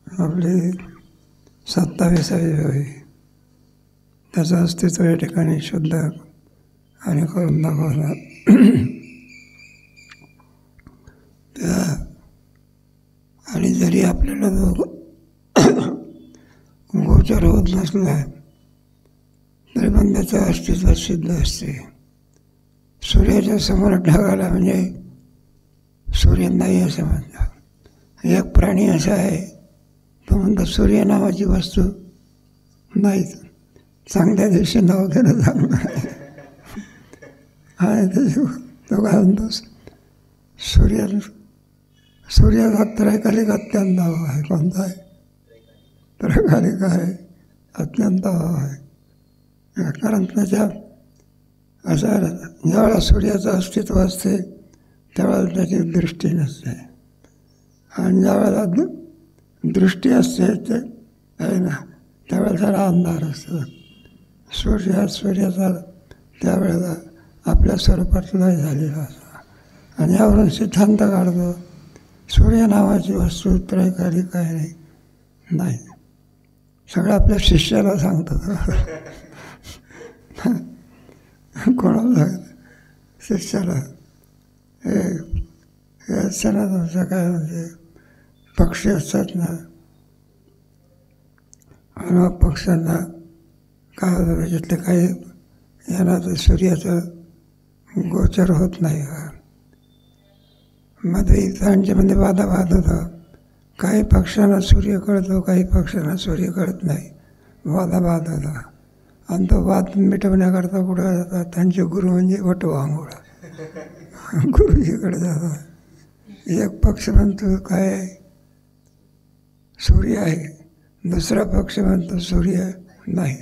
आपली 27वी होई. त्याचं अस्तित्व या ठिकाणी शुद्ध आणि करून दाखवलं. आणि जरी आपल्याला गोचर होत नसला तरी पण त्याचं अस्तित्व सिद्ध असते. सूर्याच्या समोर ढगाला म्हणजे सूर्य नाही असं म्हणतात. एक प्राणी असा आहे तो म्हणतो सूर्य नावाची वस्तू नाहीच, चांगल्या दिवशी नाव घेणं चांगलं आहे. तो काय म्हणतो, सूर्याचा त्रैकालिक अत्यंत हवा आहे. कोणता आहे? त्रैकालिक आहे, अत्यंत हवा आहे. कारण त्याच्या असं ज्यावेळेला सूर्याचं अस्तित्व असते त्यावेळेला त्याची दृष्टी नसते, आणि ज्यावेळेला दृष्टी असते ते आहे ना त्यावेळेला त्याला अंधार असतो. सूर्याचा त्यावेळेला आपल्या स्वरूपात लय झालेला असतो. आणि यावरून सिद्धांत काढतो सूर्य नावाची वस्तू त्रैकालिक आहे नाही. सगळं आपल्या शिष्याला सांगतात. कोणाला शिष्याला हे असतं ना तुमचं काय म्हणजे पक्षी असतात ना, आणि पक्ष्यांना काय होतं त्याच्यातले काही यांना तर सूर्याचं गोचर होत नाही. मध्ये त्यांच्यामध्ये वादावाद होता. काही पक्ष्यांना सूर्य कळतो, काही पक्ष्यांना सूर्य कळत नाही. वादावाद होता. आणि तो वाद मिटवण्याकरता कुठं जातात त्यांचे गुरु म्हणजे वटवांगोळ. गुरुजीकडे जातात. एक पक्ष म्हणतो काय सूर्य आहे, दुसरा पक्ष म्हणतो सूर्य नाही.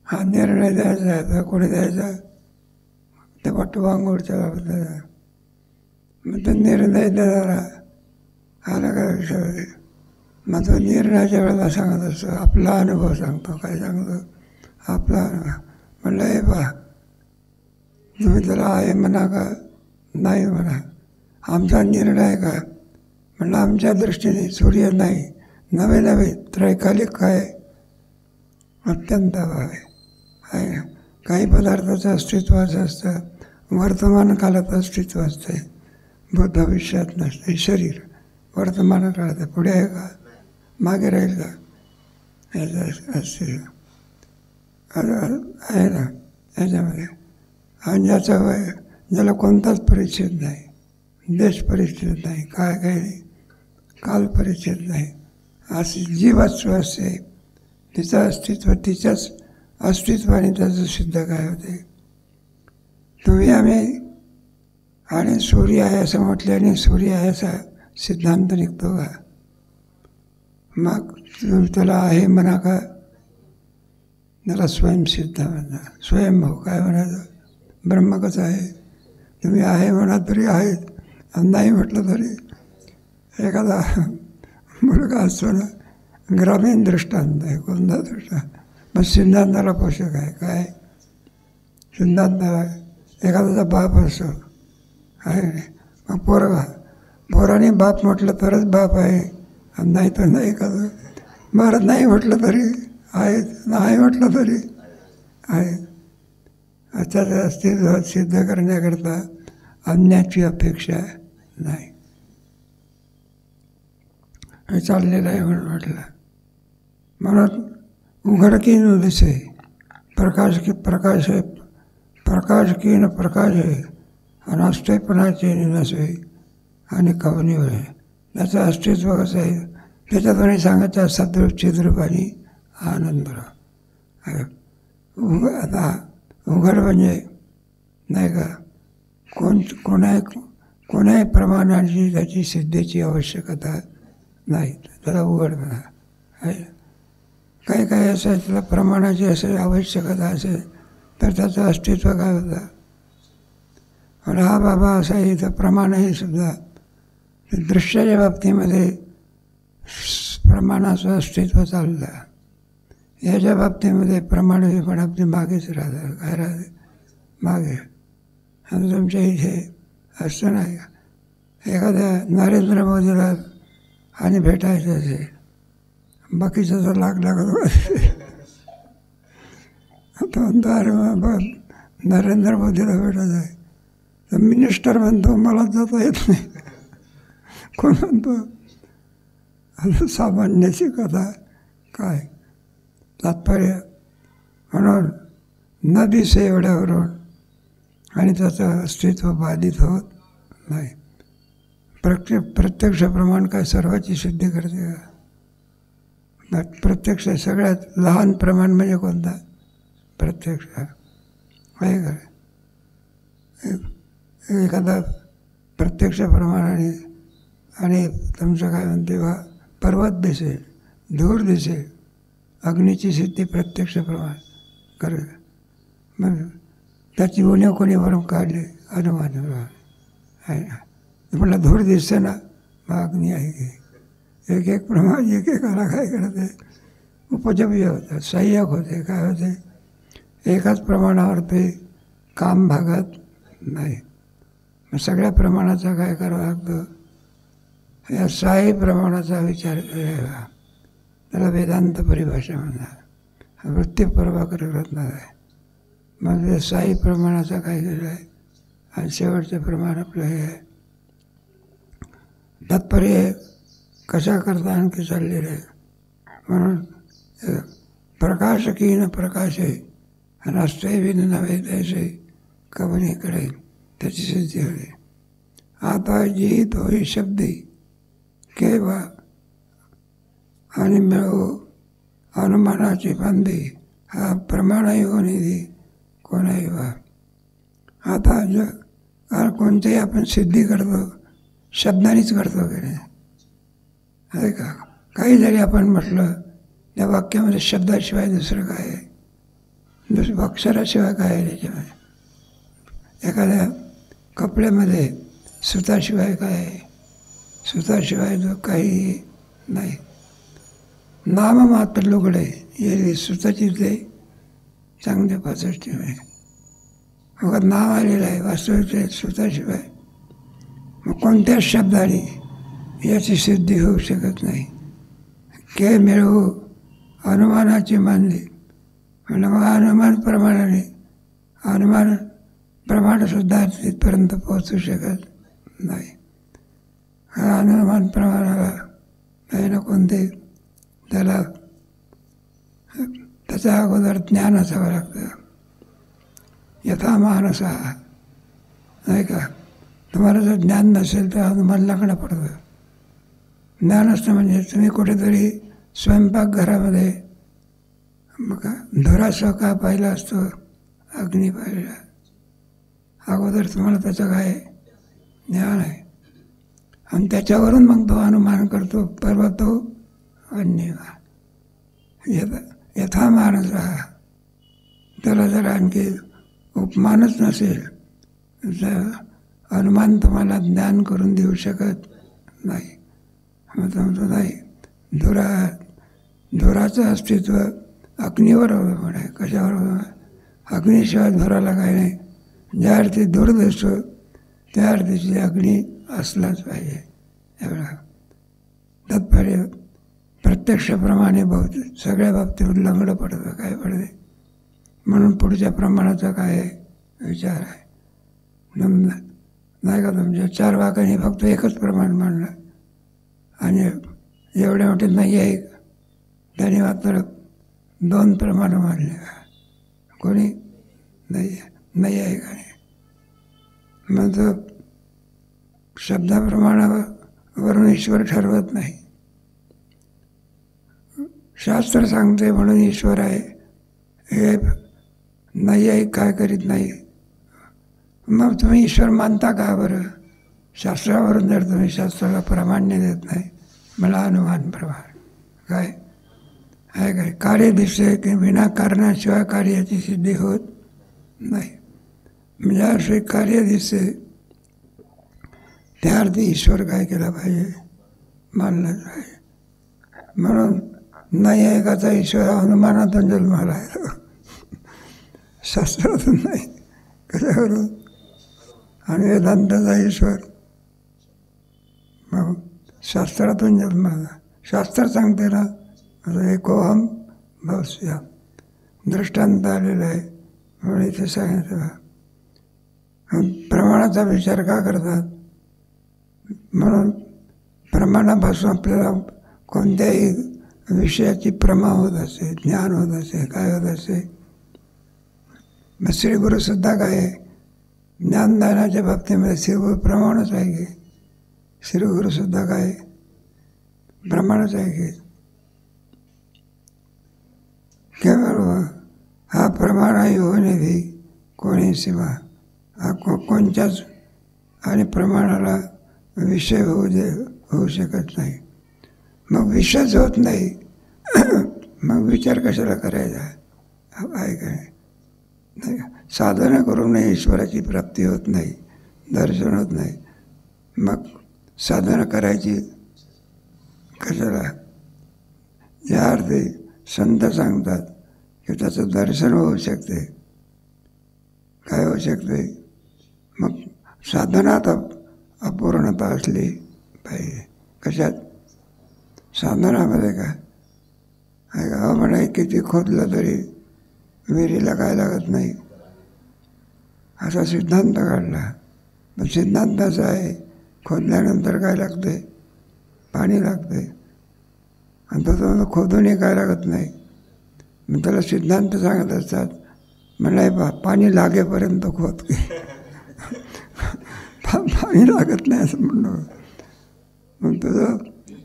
हा निर्णय द्यायचा आहे. तर कोणी द्यायचा? त्या वटवांगोळच्या बाबतीत. मग तो निर्णय देणारा आला का विषय, मग तो निर्णयाच्या वेळेला सांगत असतो, आपला अनुभव सांगतो. काय सांगतो? आपला म्हणलं हे पहा, तुम्ही त्याला आहे म्हणा का नाही म्हणा, आमचा निर्णय का? म्हणलं आमच्या दृष्टीने सूर्य नाही, नवे नवे त्रैकालिक काय अत्यंत आहे. काही पदार्थाचं अस्तित्व असं असतं, वर्तमान काळात अस्तित्व असते, भविष्यात नसते. शरीर वर्तमान काळात पुढे आहे का मागे राहील का याचं अस्तित्व आहे ना याच्यामध्ये. आणि ज्याचा वय ज्याला कोणताच परिच्छेद नाही, देश परिच्छेद नाही, काय नाही, काल परिच्छेद नाही, अशी जी वस्तू असते तिचं अस्तित्व तिच्याच अस्तित्वाने त्याचं सिद्ध काय होते. तुम्ही आम्ही आणि सूर्य आहे असं म्हटल्याने सूर्य आहे असा सिद्धांत निघतो का? मग त्याला आहे म्हणा का, त्याला स्वयंसिद्ध म्हणा. स्वयंभाव काय म्हणायचं? ब्रह्म कसं आहे? तुम्ही आहे म्हणा तरी आहेत, आणि नाही म्हटलं तरी. एखादा मुलगा असतो ना, ग्रामीण दृष्टांत आहे, कोणता दृष्टांत, मग सिद्धांताला पोषक आहे. काय सिद्धांताला एखाद्याचा बाप असतो आहे, मग पोराने बाप म्हटलं तरच बाप आहे, आणि नाही तर नाही. एखादं बरं नाही म्हटलं तरी आहे, नाही म्हटलं तरी आहे. त्याचं अस्तित्व सिद्ध करण्याकरता अन्याची अपेक्षा नाही. हे चाललेलं आहे म्हणून म्हटलं. म्हणून उघडकीन दिसे प्रकाश की प्रकाश आहे, प्रकाश की न प्रकाश आहे, आणि अस्तित्वपणाचे नसे आणि कवनी आहे. त्याचं अस्तित्व कसं आहे त्याच्याद्वारे सांगायचं सद्रूप चिद्रूप आणि आनंद. आता उघड म्हणजे नाही का कोणाही प्रमाणाची त्याची सिद्धीची आवश्यकता नाही, त्याला उघड म्हणा. काही काही असं त्याला प्रमाणाची असे आवश्यकता असेल तर त्याचं अस्तित्व काय होतं. पण हा बाबा असा इथं प्रमाणही सुद्धा दृश्याच्या बाबतीमध्ये प्रमाणाचं अस्तित्व चाललं. याच्या बाबतीमध्ये प्रमाण हे पण आपली मागेच राहतात. काय राहते मागे. आणि तुमच्या इथे असतं नाही का, एखाद्या नरेंद्र मोदीला आणि भेटायचं असेल बाकीचा तर लागत आता म्हणतो अरे बाबा नरेंद्र मोदीला भेटत आहे तर मिनिस्टर म्हणतो मला जाता येत नाही. कोण म्हणतो आता सामान्याची कथा काय तात्पर्य म्हणून न दिसे एवढ्यावरून आणि त्याचं अस्तित्व बाधित होत नाही. प्रत्यक्ष प्रमाण काय सर्वाची सिद्धी करते का? प्रत्यक्ष सगळ्यात लहान प्रमाण म्हणजे कोणता? प्रत्यक्ष आहे का? एखादा प्रत्यक्ष प्रमाण आणि तुमचं काय म्हणते बा पर्वत दिसेल, धूर दिसेल, अग्नीची सिद्धी प्रत्यक्ष प्रमाण कर. मग त्याची उणीव कोणी भरून काढली? अनुमान आहे ना. म्हटलं धूर दिसते ना, मग अग्नी आहे. एक एक प्रमाण एक एकाला काय करते उपजव्य होतं, सहाय्यक होते. काय होते? एकाच प्रमाणावर ते काम भागत नाही. मग सगळ्या प्रमाणाचा काय करावं लागतं? या सहाय्य प्रमाणाचा विचार करावा. त्याला वेदांत परिभाषा म्हणतात. वृत्तीप्रभाकर ग्रंथात आहे. मग ते सहाय्य प्रमाणाचा काय केलं आहे आणि शेवटचं प्रमाण आपलं हे आहे. तात्पर्य कशा करता आणखी चाललेलं आहे. म्हणून प्रकाशकी न प्रकाशे राष्ट्रीय विन नव्हे तैसे कवनी करेल त्याची सिद्धी होते. आता जीत होई शब्दी केव्हा आणि मिळवू अनुमानाची बांधी हा प्रमाणही निधी कोणाही वा. आता कोणतेही आपण सिद्धी करतो शब्दानेच करतो की नाही आहे का? काही जरी आपण म्हटलं त्या वाक्यामध्ये शब्दाशिवाय दुसरं काय आहे? अक्षराशिवाय काय आहे त्याच्यामध्ये? एखाद्या कपड्यामध्ये सुताशिवाय काय आहे? सुताशिवाय जो काही नाही. नाम मात्र लुगडे हे सुताची ते चांगले पाचष्टी आहे. मग नाव आलेलं आहे वास्तविक सुताशिवाय. मग कोणत्याच शब्दाने याची सिद्धी होऊ शकत नाही. के मिळवू अनुमानाची मानली म्हणजे मग अनुमान प्रमाणाने अनुमान प्रमाणसुद्धा तिथपर्यंत पोहोचू शकत नाही. हा अनुमान प्रमाणाला काही ना कोणते त्याला त्याच्या अगोदर ज्ञान असावं लागतं. यथा मानसा नाही का? तुम्हाला जर ज्ञान नसेल तर अनुमान लागणं पडतं. ज्ञान असतं म्हणजे तुम्ही कुठेतरी स्वयंपाकघरामध्ये मग धुरासह का पाहिला असतो? अग्नी पाहिला. अगोदर तुम्हाला त्याचं काय ज्ञान आहे आणि त्याच्यावरून मग तो अनुमान करतो. परवा तो अन्य यथा मानस त्याला जर आणखी उपमानच नसेल तर अनुमान तुम्हाला ज्ञान करून देऊ शकत नाही. मग तो म्हणतो नाही धुराचं अस्तित्व अग्नीवर अवलंबून आहे. कशावर अवलंबून? अग्नीशिवाय धुराला काय नाही. ज्या अर्थी धूर दिसतो त्या अर्थीची अग्नी असलाच पाहिजे. एवढा तात्पर्य प्रत्यक्षप्रमाणे बहुत सगळ्या बाबतीत लंगडं पडतं. काय पडते? म्हणून पुढच्या प्रमाणाचा काय विचार आहे नाही का? तुमच्या 4 वाक्यांनी फक्त एकच प्रमाण मांडलं आणि एवढे मोठे नाही आहे त्याने मात्र 2 प्रमाणं मांडले. कोणी नाही आहे का? मग तो शब्दाप्रमाणावरून ईश्वर ठरवत नाही. शास्त्र सांगते म्हणून ईश्वर आहे हे नाही आहे काय करीत नाही. मग तुम्ही ईश्वर मानता का बरं? शास्त्रावरून जर तुम्ही शास्त्राला प्रामाण्य देत नाही मला अनुमान प्रमाण काय आहे काय? कार्य दिसते की विनाकारणाशिवाय कार्याची सिद्धी होत नाही. म्हणजे असे कार्य दिसते त्या अर्थी ईश्वर काय केला पाहिजे? मानलंच पाहिजे. म्हणून नाही आहे काचा ईश्वर अनुमानातून जन्माला आहे. शास्त्रातून नाही. कशावरून? आणि वेदांताचा ईश्वर मग शास्त्रातून जन्माला. शास्त्र सांगते ना आता एकोहम भवस्या दृष्टांत आलेला आहे. म्हणून इथे सांगितलं प्रमाणाचा विचार का करतात. म्हणून प्रमाणापासून आपल्याला कोणत्याही विषयाची प्रमा होत असे, ज्ञान होत असे, काय होत असे. मग श्रीगुरूसुद्धा काय आहे, ज्ञानदानाच्या बाबतीमध्ये श्रीगुरू प्रमाणच आहे की. श्रीगुरूसुद्धा काय प्रमाणच आहे की. केवळ हा प्रमाण होणे भी कोणी सेवा, हा कोणत्याच आणि प्रमाणाला विषय होऊ शकत नाही. मग विषयच होत नाही मग विचार कशाला करायचा आहे काय. नाही साधना करून ईश्वराची प्राप्ती होत नाही, दर्शन होत नाही. मग साधना करायची कशाला. या अर्थी संत सांगतात की त्याचं दर्शन होऊ शकते. काय होऊ शकते. मग साधनात अपूर्णता असली पाहिजे. कशात. साधनामध्ये काय म्हणे किती खोदलं तरी विहिरीला काय लागत नाही असा सिद्धांत काढला. पण सिद्धांताचा आहे खोदल्यानंतर काय लागते, पाणी लागते. आणि तो खोदूनही काय लागत नाही. मग त्याला सिद्धांत सांगत असतात म्हणाय पाणी लागेपर्यंत खोद की पाणी लागत नाही असं म्हणणं. मग तुझं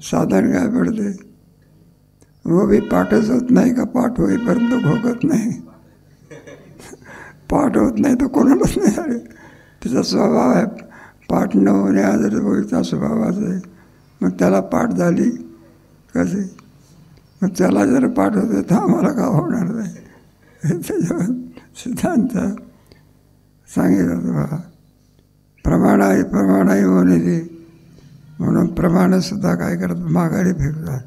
साधन काय पडते. वो बी पाठच होत नाही का पाठ होईपर्यंत खोकत नाही. पाठ होत नाही तर कोणालाच नाही झाले. त्याचा स्वभाव आहे पाठ न होणे आदर स्वभावाचा आहे. मग त्याला पाठ झाली कशी. मग त्याला जर पाठ होते तर आम्हाला का होणार नाही. त्याच्यावर सिद्धांत सांगितलं बघा. प्रमाणाही होणे दे. म्हणून प्रमाणसुद्धा काय करतात माघारी फेकतात.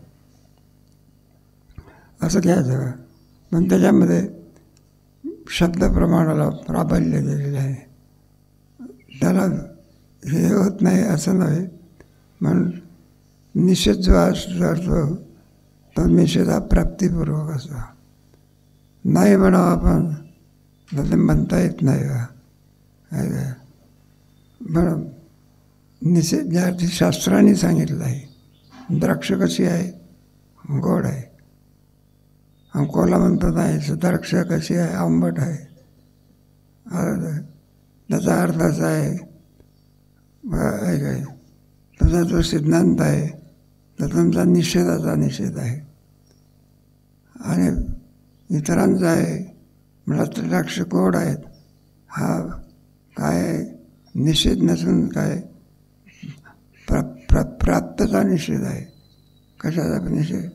असं घ्यायचं. पण त्याच्यामध्ये शब्द प्रमाणाला प्राबल्य दिलेलं आहे. त्याला हे होत नाही असं नव्हे. म्हणून निषेध जो असतो तो निषेध हा प्राप्तिपूर्वक असतो. नाही म्हणावं आपण तर ते म्हणता येत नाही का. म्हणून निषेध ज्या अर्थी शास्त्राने सांगितलं आहे. द्राक्ष कशी आहे, गोड आहे. अंकोला म्हणतात आहे द्राक्ष कशी आहे, आंबट आहे. त्याचा अर्थ असा आहे काय तुझा जो सिद्धांत आहे तर तुमचा निषेधाचा निषेध आहे. आणि इतरांचा आहे मला तर द्राक्ष गोड आहेत हा काय निषेध नसून काय प्राप्तचा निषेध आहे. कशाचा निषेध.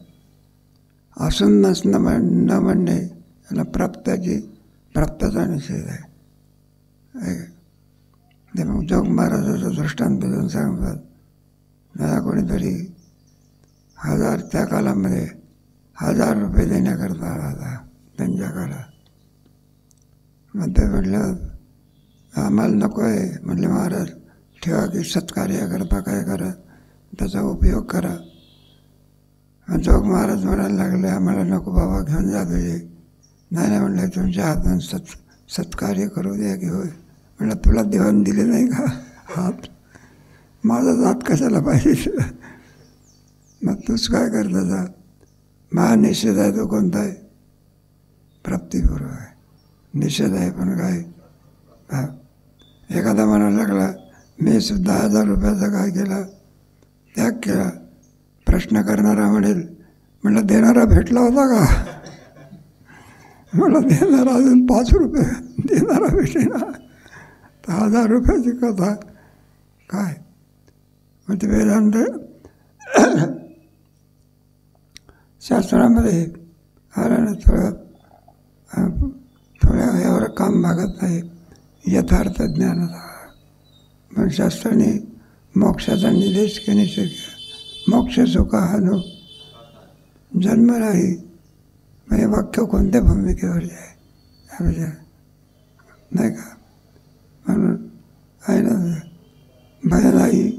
असून नसणं न म्हणणे याला प्राप्तचा निषेध आहे. ते मग जोग महाराजाचा दृष्टांत देऊन सांगतात. मला कोणीतरी त्या कालामध्ये 1000 रुपये देण्याकरता आला होता त्यांच्या काळात. मग ते म्हटलं आम्हाला नको आहे. म्हटले महाराज ठेवा की सत्कार्याकरता काय करा त्याचा उपयोग करा. जोग महाराज म्हणायला लागले आम्हाला नको बाबा घेऊन जा तुझे. नाही म्हटलं तुमच्या हातून सत्कार्य करू द्या की. होय म्हटलं तुला देवान दिले नाही का हात. माझाच हात कशाला पाहिजे. मग तूच काय करता जा. महानिषेध आहे तो कोणता आहे. प्राप्तिपूर्व आहे. निषेध आहे पण काय. एखादा म्हणायला लागला मी सुद्धा 1000 रुपयाचा काय केला त्याग केला. प्रश्न करणारा म्हणेल म्हटलं देणारा भेटला होता का. मला देणारा अजून 5 रुपये देणारा भेटेना. तर 1000 रुपयाची कथा काय. मग ते वेदांत शास्त्रामध्ये आलं ना थोड्या यावर काम मागत नाही. यथार्थ ज्ञानाचा. पण शास्त्राने मोक्षाचा निर्देश केल्याशिवाय मोक्ष सुखा हानो जन्म नाही. म्हणजे वाक्य कोणत्या भूमिकेवर आहे नाही का. म्हणून आहे ना भय नाही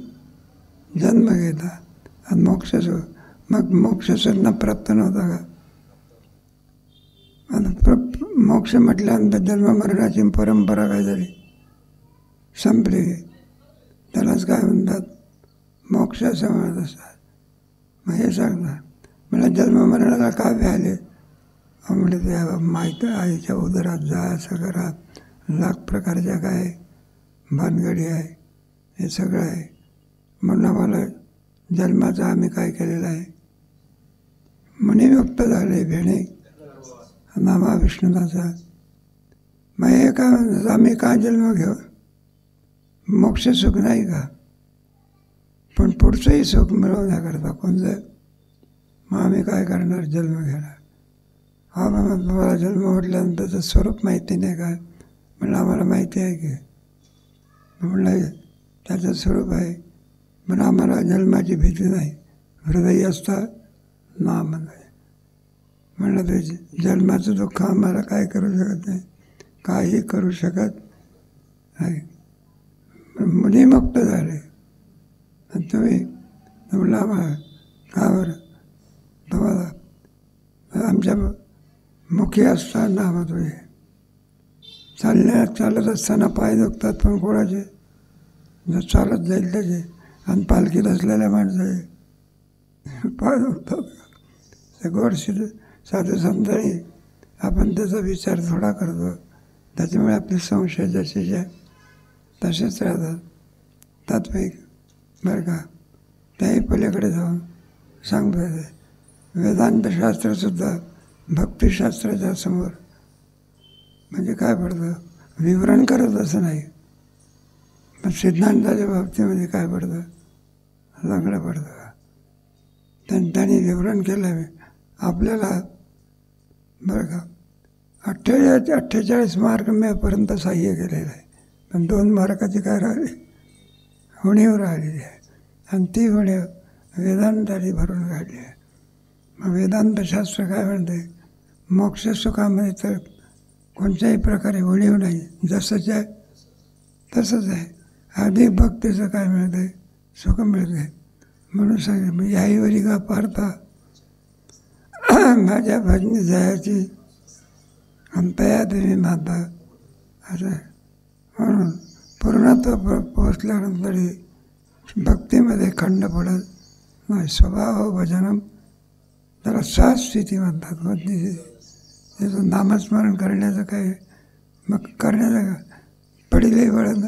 जन्म घेता आणि मग मोक्ष सुद्धा प्राप्त नव्हता का? आता मोक्ष म्हटल्यानंतर जन्ममरणाची परंपरा काय झाली? संपली. त्यालाच काय म्हणतात? मोक्ष असं म्हणत असतात. मग हे सांगतात मला जन्ममरणाला का व्याले? म्हणजे ते माहीत आईच्या उदरात जा, असं करा, लाख प्रकारच्या काय भानगडी आहे, हे सगळं आहे. म्हणून आम्हाला जन्माचा आम्ही काय केलेलं आहे? मुनिमुक्त झाले भेणे नामा विष्णुदाचा. मग हे काय म्हणतात? आम्ही का जन्म घेऊ? मोक्ष सुख नाही का? पण पुढचंही सुख मिळवण्याकरता कोणतं? मग आम्ही काय करणार? जन्म घेणार. हा बाबा तुम्हाला जन्म म्हटल्यानंतर त्याचं स्वरूप माहिती नाही का? म्हणलं आम्हाला माहिती आहे की. म्हणलं त्याचं स्वरूप आहे. पण आम्हाला जन्माची भीती नाही. हृदय असता नाम नाही. म्हणलं ते जन्माचं दुःख आम्हाला काय करू शकत नाही, काही करू शकत नाही. मुनिमुक्त झाले. आणि तुम्ही म्हणलं आम्हाला का बरं? तुम्हाला आमच्या मुखी असताना नाम तुझे. चालत असताना पाय दुखतात, पण कोणाचे? जर चालत जाईल त्याचे. आणि पालखीत असलेल्या माणसाचे पाय दुखतात. ते गोडशीर साधू संतांनी आपण त्याचा विचार थोडा करतो. त्याच्यामुळे आपले संशय जसे तसेच राहतात. तात्विक बरं का? त्याही पलीकडे जाऊन सांगतो. वेदांतशास्त्रसुद्धा भक्तिशास्त्राच्या समोर म्हणजे काय पडतं? विवरण करत असं नाही. पण सिद्धांताच्या बाबतीमध्ये काय पडतं? लंगडं पडतं. त्यांनी विवरण केलं आपल्याला बरं का. 48 मार्क मेपर्यंत सहाय्य केलेलं आहे. पण 2 मार्काची काय राहिली? उणीव राहिलेली आहे. आणि ती उणीव वेदांताने भरून काढली आहे. मग वेदांतशास्त्र काय म्हणते? मोक्ष सुखामध्ये तर कोणत्याही प्रकारे उणीव नाही. जसंच आहे तसंच आहे. अधिक भक्तीचं काय मिळते? सुख मिळते. म्हणून सांगितलं मी याहीवरी का पारता माझ्या भजनी जायची अंतया तुम्ही माता. असं म्हणून पूर्णत्व पोचल्यानंतरही भक्तीमध्ये खंड पडत नाही. स्वभाव भजनम त्याला सात स्थिती म्हणतात. कोणती? त्याचं नामस्मरण करण्याचं काय? मग करण्याचं का? पडिले वळण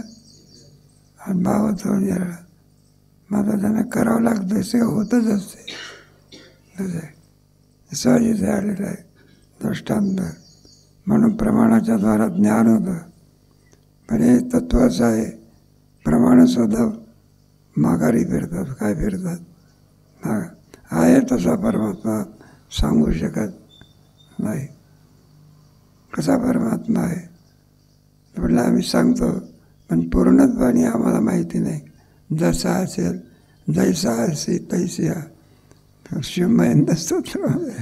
आणि भावच होऊन गेला. माझं त्यांना करावं लागतं. ते होतच असते. तसं सहज आलेलं आहे दृष्टांत. म्हणून प्रमाणाच्या द्वारा ज्ञान होतं. पण हे तत्व असं आहे, प्रमाणसुद्धा माघारी फिरतात. काय फिरतात? आहे तसा परमात्मा सांगू शकत नाही. कसा परमात्मा आहे म्हटलं आम्ही सांगतो, पण पूर्णत्वाने आम्हाला माहिती नाही. जसा असेल जैसा असे तैसिया शिवमहेंद्र स्तोत्रामध्ये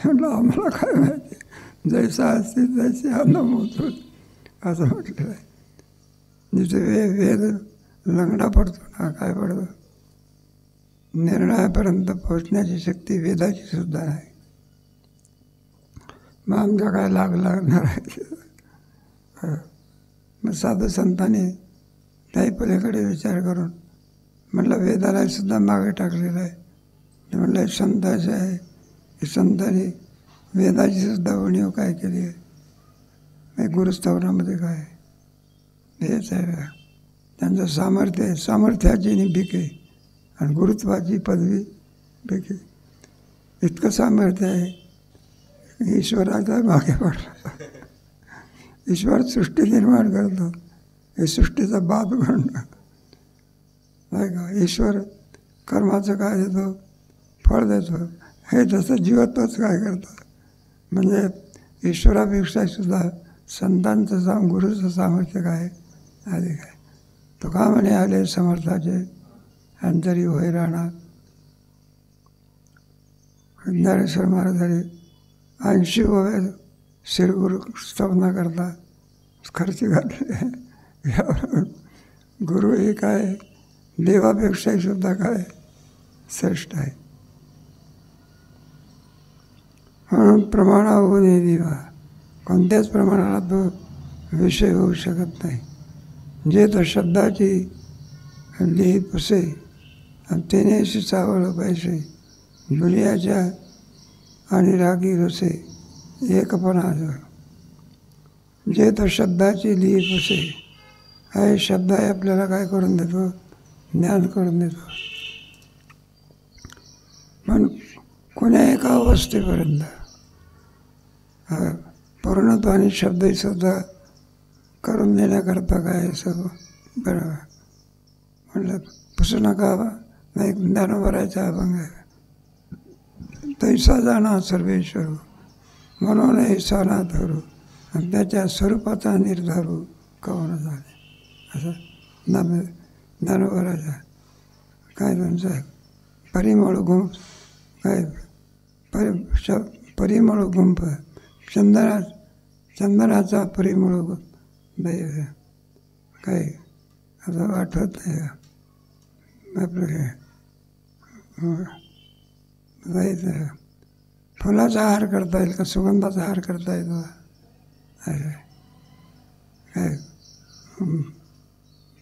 म्हटलं आम्हाला काय माहिती? जैसा असते तैसे नमोत असं म्हटलं आहे. जिथे वेद लंगडा पडतो ना, काय पडतो? निर्णयापर्यंत पोचण्याची शक्ती वेदाची सुद्धा नाही. मग आमचा काय लागणार आहे? मग साधू संतांनी त्याही पलीकडे विचार करून म्हटलं वेदाला सुद्धा मागे टाकलेलं आहे. म्हटलं संताचे आहे की संतांनी वेदाची सुद्धा उणीव काय केली आहे? गुरुस्थावनामध्ये काय हेच आहे. त्यांचं सामर्थ्य आहे. सामर्थ्याची भीक आहे आणि गुरुत्वाची पदवी भीक आहे. इतकं सामर्थ्य आहे. ईश्वराचा मागे पडला. ईश्वर सृष्टी निर्माण करतो. हे सृष्टीचा बाप म्हणणं नाही का? ईश्वर कर्माचं काय देतो? फळ देतो. हे तसं जीवत्वच काय करतं? म्हणजे ईश्वरापेक्षा सुद्धा संतांचं गुरुचं सामर्थ्य काय अधिक आहे. तो का म्हणे आले समर्थाचे अंतरी होय राहणार. ज्ञानेश्वर महाराजांनी 80 श्रीगुरु स्तवना करता खर्च घातले. यावर गुरु हे काय देवापेक्षाही सुद्धा काय श्रेष्ठ आहे. म्हणून प्रमाणा होऊ नये दिवा. कोणत्याच प्रमाणाला तो विषय होऊ शकत नाही. जे तो शब्दाची लिही पुसे आणि तेनेशी चावळ पैसे दुनियाच्या आणि रागी रुसे एकपणा जो. जे तो शब्दाची लिही पुसे. हा शब्द आहे आपल्याला काय करून देतो? ज्ञान करून देतो. पण कोण्या एका अवस्थेपर्यंत पूर्णत्वाने शब्दसुद्धा करून देण्याकरता काय सर्व बरं म्हटलं पुसू नका नाही ज्ञानोबरायचा अभंग आहे. तैसा जाणा सर्वेश्वर म्हणून ऐसा ना धरू आणि त्याच्या स्वरूपाचा निर्धारू कवण झाले. असं ज्ञानोबरायचा काय तुमचं परिमळ गुंफ काय परिमळ गुंफ चंदनाचा परिमळ दैव काय आता आठवत नाही आपलं जायचं. फुलाचा हार करता येईल का सुगंधाचा हार करता येतो? काय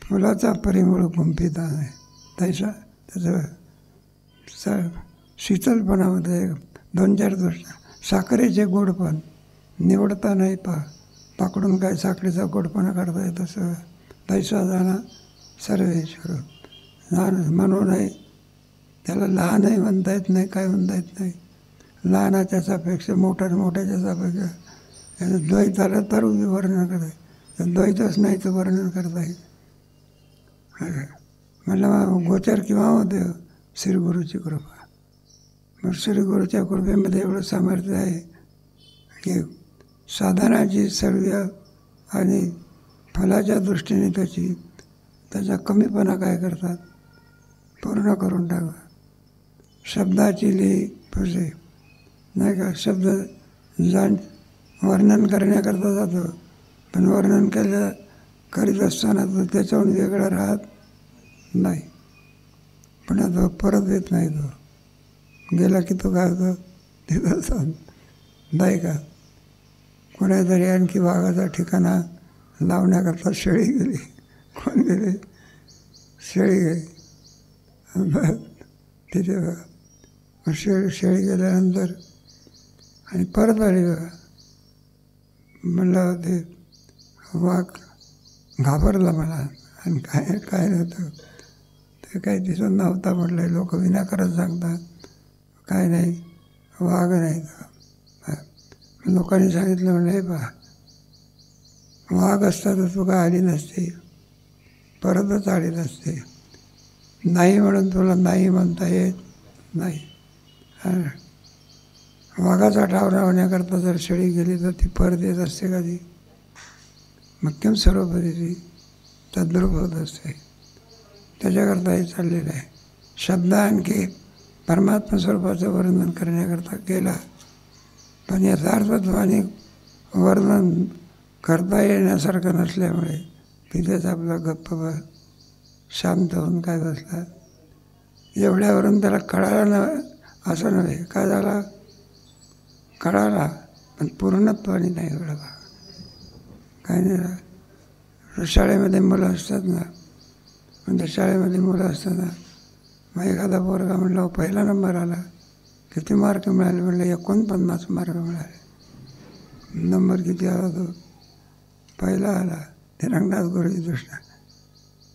फुलाचा परिमळ गुंफित आहे तैसा त्याचं शीतलपणामध्ये 2-4 गोष्ट. साखरेचे गोड पण निवडता नाही पाकडून काय साखरेचा गोडपणा करता येत तसं तैसा जाणा सर्वेश्वर. लहान म्हणू नये त्याला लहानही म्हणता येत नाही काय म्हणता येत नाही. लहानाच्यापेक्षा मोठ्याच्यापेक्षा द्वैताला तर वर्णन करता येईल. द्वैतच नाही तर वर्णन करता येईल. म्हणलं गोचर किंवा होते श्रीगुरूची कृपा. मग श्रीगुरूच्या कृपेमध्ये एवढं सामर्थ्य आहे की साधनाची सर्व आणि फलाच्या दृष्टीने त्याचा कमीपणा काय करतात पूर्ण करून टाका. शब्दाची लिही पुसे नाही का. शब्द वर्णन करण्याकरता जातो पण वर्णन करीत असताना तो त्याच्याहून वेगळा राहत नाही. पुन्हा तो परत येत नाही. तो गेला की तो काय होतो तिथं नाही का. कोणातरी आणखी वाघाचा ठिकाणा लावण्याकरता शेळी गेली. कोण गेले? शेळी गेली. तिथे बघा शेळी गेल्यानंतर आणि परत आली बघा. म्हणलं ते वाघ घाबरला मला आणि काय नव्हतं ते काही दिसून नव्हता. म्हटलं लोक विनाकारण सांगतात काय नाही वाघ नाही. लोकांनी सांगितलं म्हणलं हे पहा वाघ असता तर तू काय आली नसते परतच आली नसते. नाही म्हणून तुला नाही म्हणता येत नाही. वाघाचा ठाव लावण्याकरता जर शेळी गेली तर ती परत येत असते का? ती मक्यम सर्वपरी ती तद्रूप होत असते. त्याच्याकरता हे चाललेलं आहे. शब्द आणखी परमात्मा स्वरूपाचं वर्णन करण्याकरता केला पण यथार्थत्वाने वर्णन करता येण्यासारखं नसल्यामुळे तिथेच आपला गप्प शांत होऊन काय बसला. एवढ्यावरून त्याला कळाला असं नव्हे. काय झाला? कळाला पण पूर्णत्वाने नाही कळला. काय नाही. शाळेमध्ये मुलं असतात ना म्हणजे शाळेमध्ये मुलं असताना मग एखादा पोरगा म्हणलं पहिला नंबर आला किती मार्क मिळाले? म्हणलं 49 मार्क मिळाले. नंबर किती आला? तो पहिला आला. ते रंगनाथ गुरुजी दृष्टा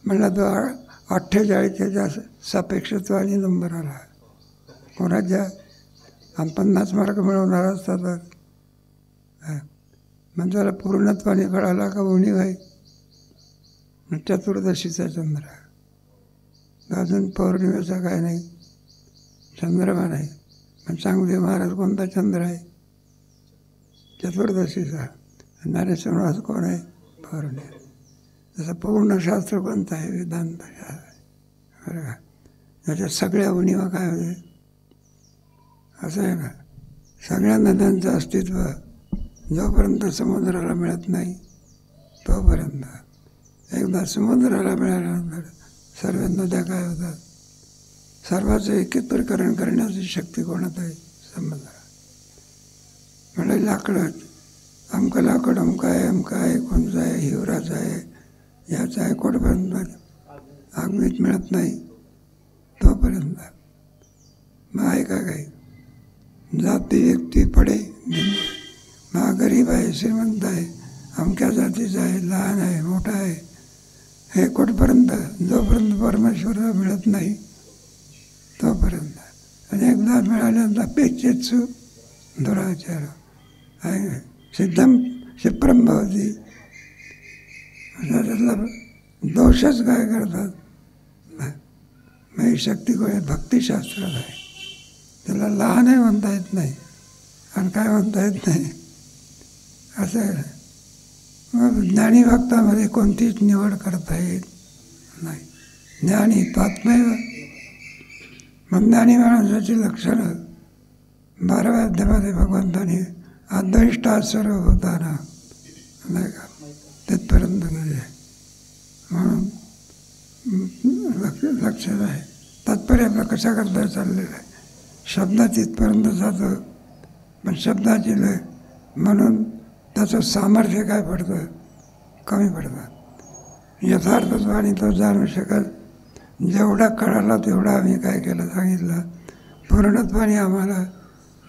म्हणला तो 48च्या सापेक्षत्वाने नंबर आला. कोणाच्या 50 मार्क मिळवणार असता तर मग त्याला पूर्णत्वाने कळाला का उणीव आहे. चतुर्दशीचा चंद्र अजून पौर्णिमेचा काय नाही चंद्रमा नाही. पण सांगू महाराज कोणता चंद्र आहे? चतुर्दशीचा. ज्ञानेश्वर कोण आहे? पौर्णिमा. जसं पूर्ण शास्त्र कोणतं आहे? वेदांत शास्त्र. बरं का. त्याच्यात सगळ्या उणीवा काय होते असं आहे ना. सगळ्या नद्यांचं अस्तित्व जोपर्यंत समुद्राला मिळत नाही तोपर्यंत. एकदा समुद्राला मिळाल्यानंतर सर्व नद्या काय होतात? सर्वांचं एकत्रीकरण करण्याची शक्ती कोणात आहे? समुद्र. म्हणजे लाकडं अमकं लाकड अमकं आहे कोणचं आहे हिवराचं आहे याचं आहे कुठपर्यंत आगमीत मिळत नाही तोपर्यंत मग आहे का काही जाती व्यक्ती पडे मग गरीब आहे श्रीमंत आहे अमक्या जातीचा आहे लहान आहे मोठा आहे हे कुठपर्यंत जोपर्यंत परमेश्वराला मिळत नाही तोपर्यंत आणि एकदा मिळाल्यानंतर पेचेत्सु दुराचार आहे सिद्धम क्षिप्रम भवती त्यातला दोषच काय करतात मग शक्तीकडे भक्तिशास्त्रात आहे त्याला लहानही म्हणता येत नाही आणि काय म्हणता येत नाही असं आहे. मग ज्ञानी भक्तामध्ये कोणतीच निवड करता येत नाही. ज्ञानी त्वात्मैव मग ज्ञानी माणसाची लक्षणं 12व्या अध्यायामध्ये भगवंतांनी अद्वैष्टा सर्व होताना नाही का तिथपर्यंत गेले म्हणून लक्षात आहे. तात्पर्य आपलं कशा करता चाललेलं आहे शब्द तिथपर्यंत जातं पण शब्दाची लय म्हणून त्याचं सामर्थ्य काय पडतं कमी पडतं. यथार्थत्वाने तो जाणू शकत जेवढा कळाला तेवढा आम्ही काय केलं सांगितलं पूर्णत्वाने आम्हाला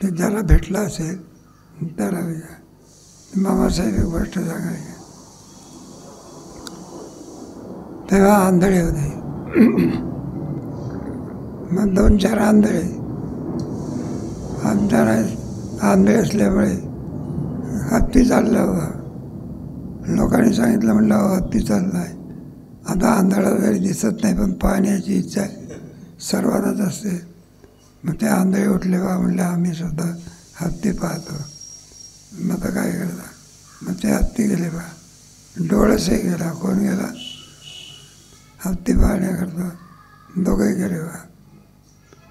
ते ज्याला भेटलं असेल त्याला विचार. मामासाहेब एक गोष्ट सांगायची तेव्हा आंधळे होते मग 2-4 आंधळे आंधळे असल्यामुळे हत्ती चालला होता. लोकांनी सांगितलं म्हणलं हत्ती चालला आहे. आता आंधळा जरी दिसत नाही पण पाहण्याची इच्छा सर्वांनाच असते. मग ते आंधळे उठले बा म्हणले आम्ही सुद्धा हत्ती पाहतो. मग आता काय करता मग ते हत्ती गेले बा डोळसही गेला कोण गेला हत्ती पाहण्याकरता दोघंही गेले बा.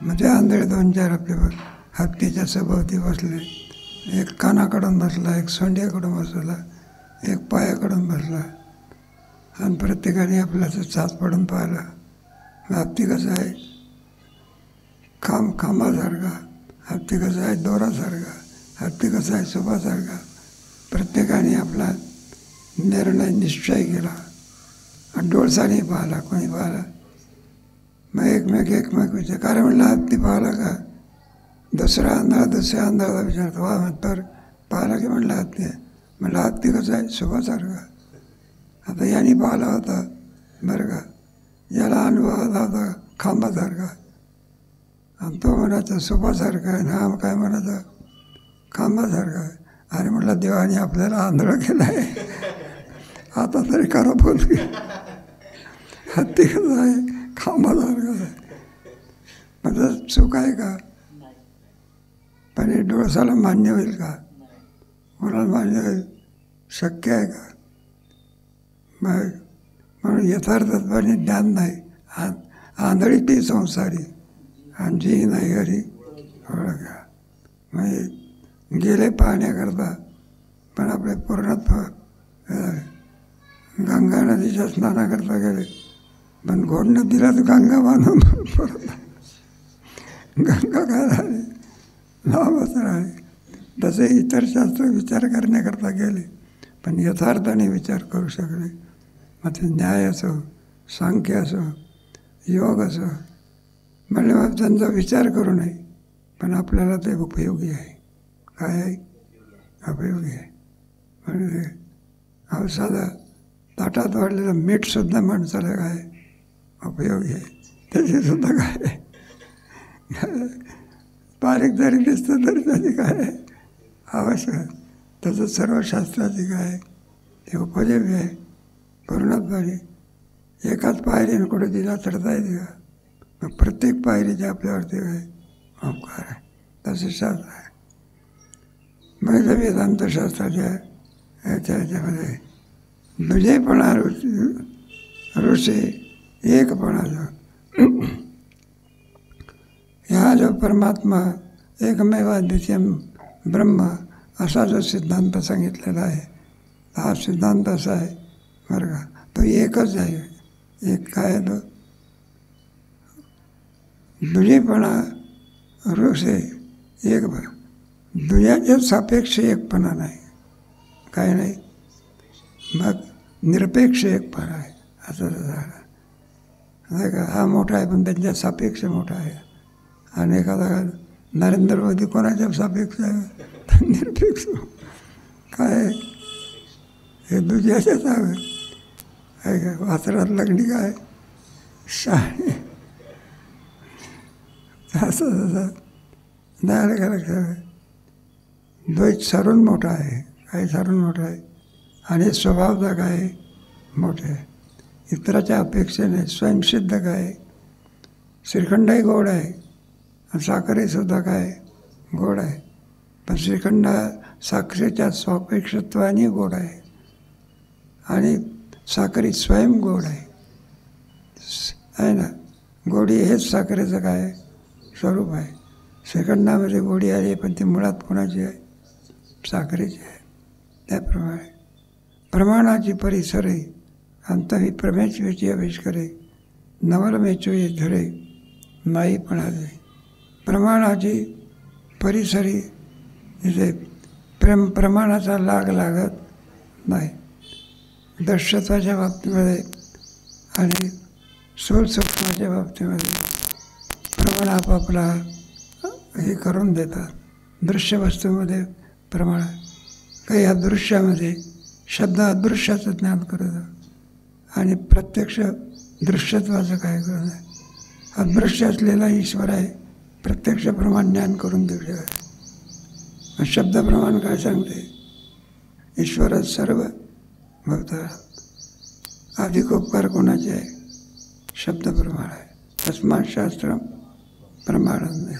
मग ते आंधळे 2-4 आपले बघ हत्तीच्या सभोवती बसले. एक कानाकडून बसला एक सोंड्याकडून बसला एक पायाकडून बसला आणि प्रत्येकाने आपल्याचं छात पडून पाहिला. हत्ती कसं आहे खांबासारखा हत्ती कसं आहे दोरासारखा हत्ती कसं आहे सुभासारखा. प्रत्येकाने आपला निर्णय निश्चय केला आणि डोळसाने पाहिला कोणी पाहिला. मग एकमेक विचार कारण म्हणलं हत्ती पाहिला का दुसऱ्या आंधळाला विचारतो वा तर पाहिला की म्हणलं हत्ती आहे म्हणलं हत्ती कसं आहे सुभासारखा. आता याने पाहिला होता बरं का याला अनुभव आला होता खांबासारखा आणि तो म्हणायचा सुभासारखा आहे ना काय म्हणायचा खांबासारखा आहे. अरे म्हटलं देवाने आपल्याला आंधळं केलं आहे आता तरी करा बोल हत्ती कसं आहे खांबासारखा आहे म्हणजे चूक आहे का पण हे डोळसाला मान्य होईल का कोणाला मान्य होईल शक्य आहे का. मग म्हणून यथार्थत्वाने ज्ञान नाही आंधळी ती संसारी आणि जी नाही घरी ओळखा. म्हणजे गेले पाहण्याकरता पण आपले पूर्णत्व गंगा नदीच्या स्नानाकरता गेले पण घोड नदीला तर गंगा बांधून परत गंगा काय राहिली लांबच राहिली. तसे इतर शास्त्र विचार करण्याकरता गेले पण यथार्थाने विचार करू शकले. मग ते न्याय असो सांख्य असो योग असो म्हणजे मग त्यांचा विचार करू नये पण आपल्याला ते उपयोगी आहे. काय आहे उपयोगी आहे. म्हणजे अहो साधा ताटात वाढलेलं मीठसुद्धा माणसाला काय उपयोगी आहे. त्याचीसुद्धा काय बारीक जरी दिसतं तरी त्याची काय आवश्यक त्याचं सर्व शास्त्राची काय हे उपयोगी आहे. पूर्णत्वाने एकाच पायरीने कुठे दिला चढता येते का मग प्रत्येक पायरीचे आपल्यावरती काय उपकार आहे. तसे शास्त्र आहे. मग वेदांतशास्त्राच्या ह्याच्यामध्ये दुजेपणा ऋषी एकपणाचा ह्या जो परमात्मा एकमेवाद्वितीयम ब्रह्म असा जो सिद्धांत सांगितलेला आहे हा सिद्धांत असा आहे बरं का तो एकच आहे. एक काय तो दुजेपणा ऋषी एक दुनियाच्या सापेक्ष एकपणा नाही, काय नाही. मग निरपेक्ष एकपणा आहे असं झालं नाही का. हा मोठा आहे पण त्यांच्या सापेक्ष मोठा आहे. आणि एखादा नरेंद्र मोदी कोणाच्या सापेक्ष आहे तर निरपेक्ष काय हे दुनियाच्याच आहे का. वासरात लागली काय शाळे असं तसं नाही आलं का लक्षात. द्वैत सारून मोठा आहे, काही सारून मोठा आहे आणि स्वभावता काय मोठे आहे. इतराच्या अपेक्षेने स्वयंसिद्ध काय. श्रीखंडही गोड आहे आणि साखरेसुद्धा काय गोड आहे. पण श्रीखंड साखरेच्या स्वापेक्षत्वाने गोड आहे आणि साखरी स्वयं गोड आहे ना. गोडी हेच साखरेचं काय स्वरूप आहे. श्रीखंडामध्ये गोडी आली पण ती मुळात कोणाची आहे, साखरेची आहे. त्याप्रमाणे प्रमाणाची परिसरे अंतही प्रमेश्वेची आविष्करे नवलमेचोये धरे नाही पणाले. प्रमाणाची परिसरी तिथे प्रमाणाचा लाग लागत नाही. दृश्यत्वाच्या बाबतीमध्ये आणि स्थूलसूक्ष्माच्या बाबतीमध्ये प्रमाण आपापला हे करून देतात. दृश्य वस्तूमध्ये प्रमाण, काही अदृश्यामध्ये शब्द अदृश्याचं ज्ञान करत आणि प्रत्यक्ष दृश्यत्वाचं काय करत आहे. अदृश्य असलेला ईश्वर आहे, प्रत्यक्ष प्रमाण ज्ञान करून देऊ शकत. शब्दप्रमाण काय सांगते, ईश्वरच सर्व भवता. अधिक उपकार कोणाचे आहे, शब्दप्रमाण आहे. तस्मात् शास्त्रम प्रमाणं नाही.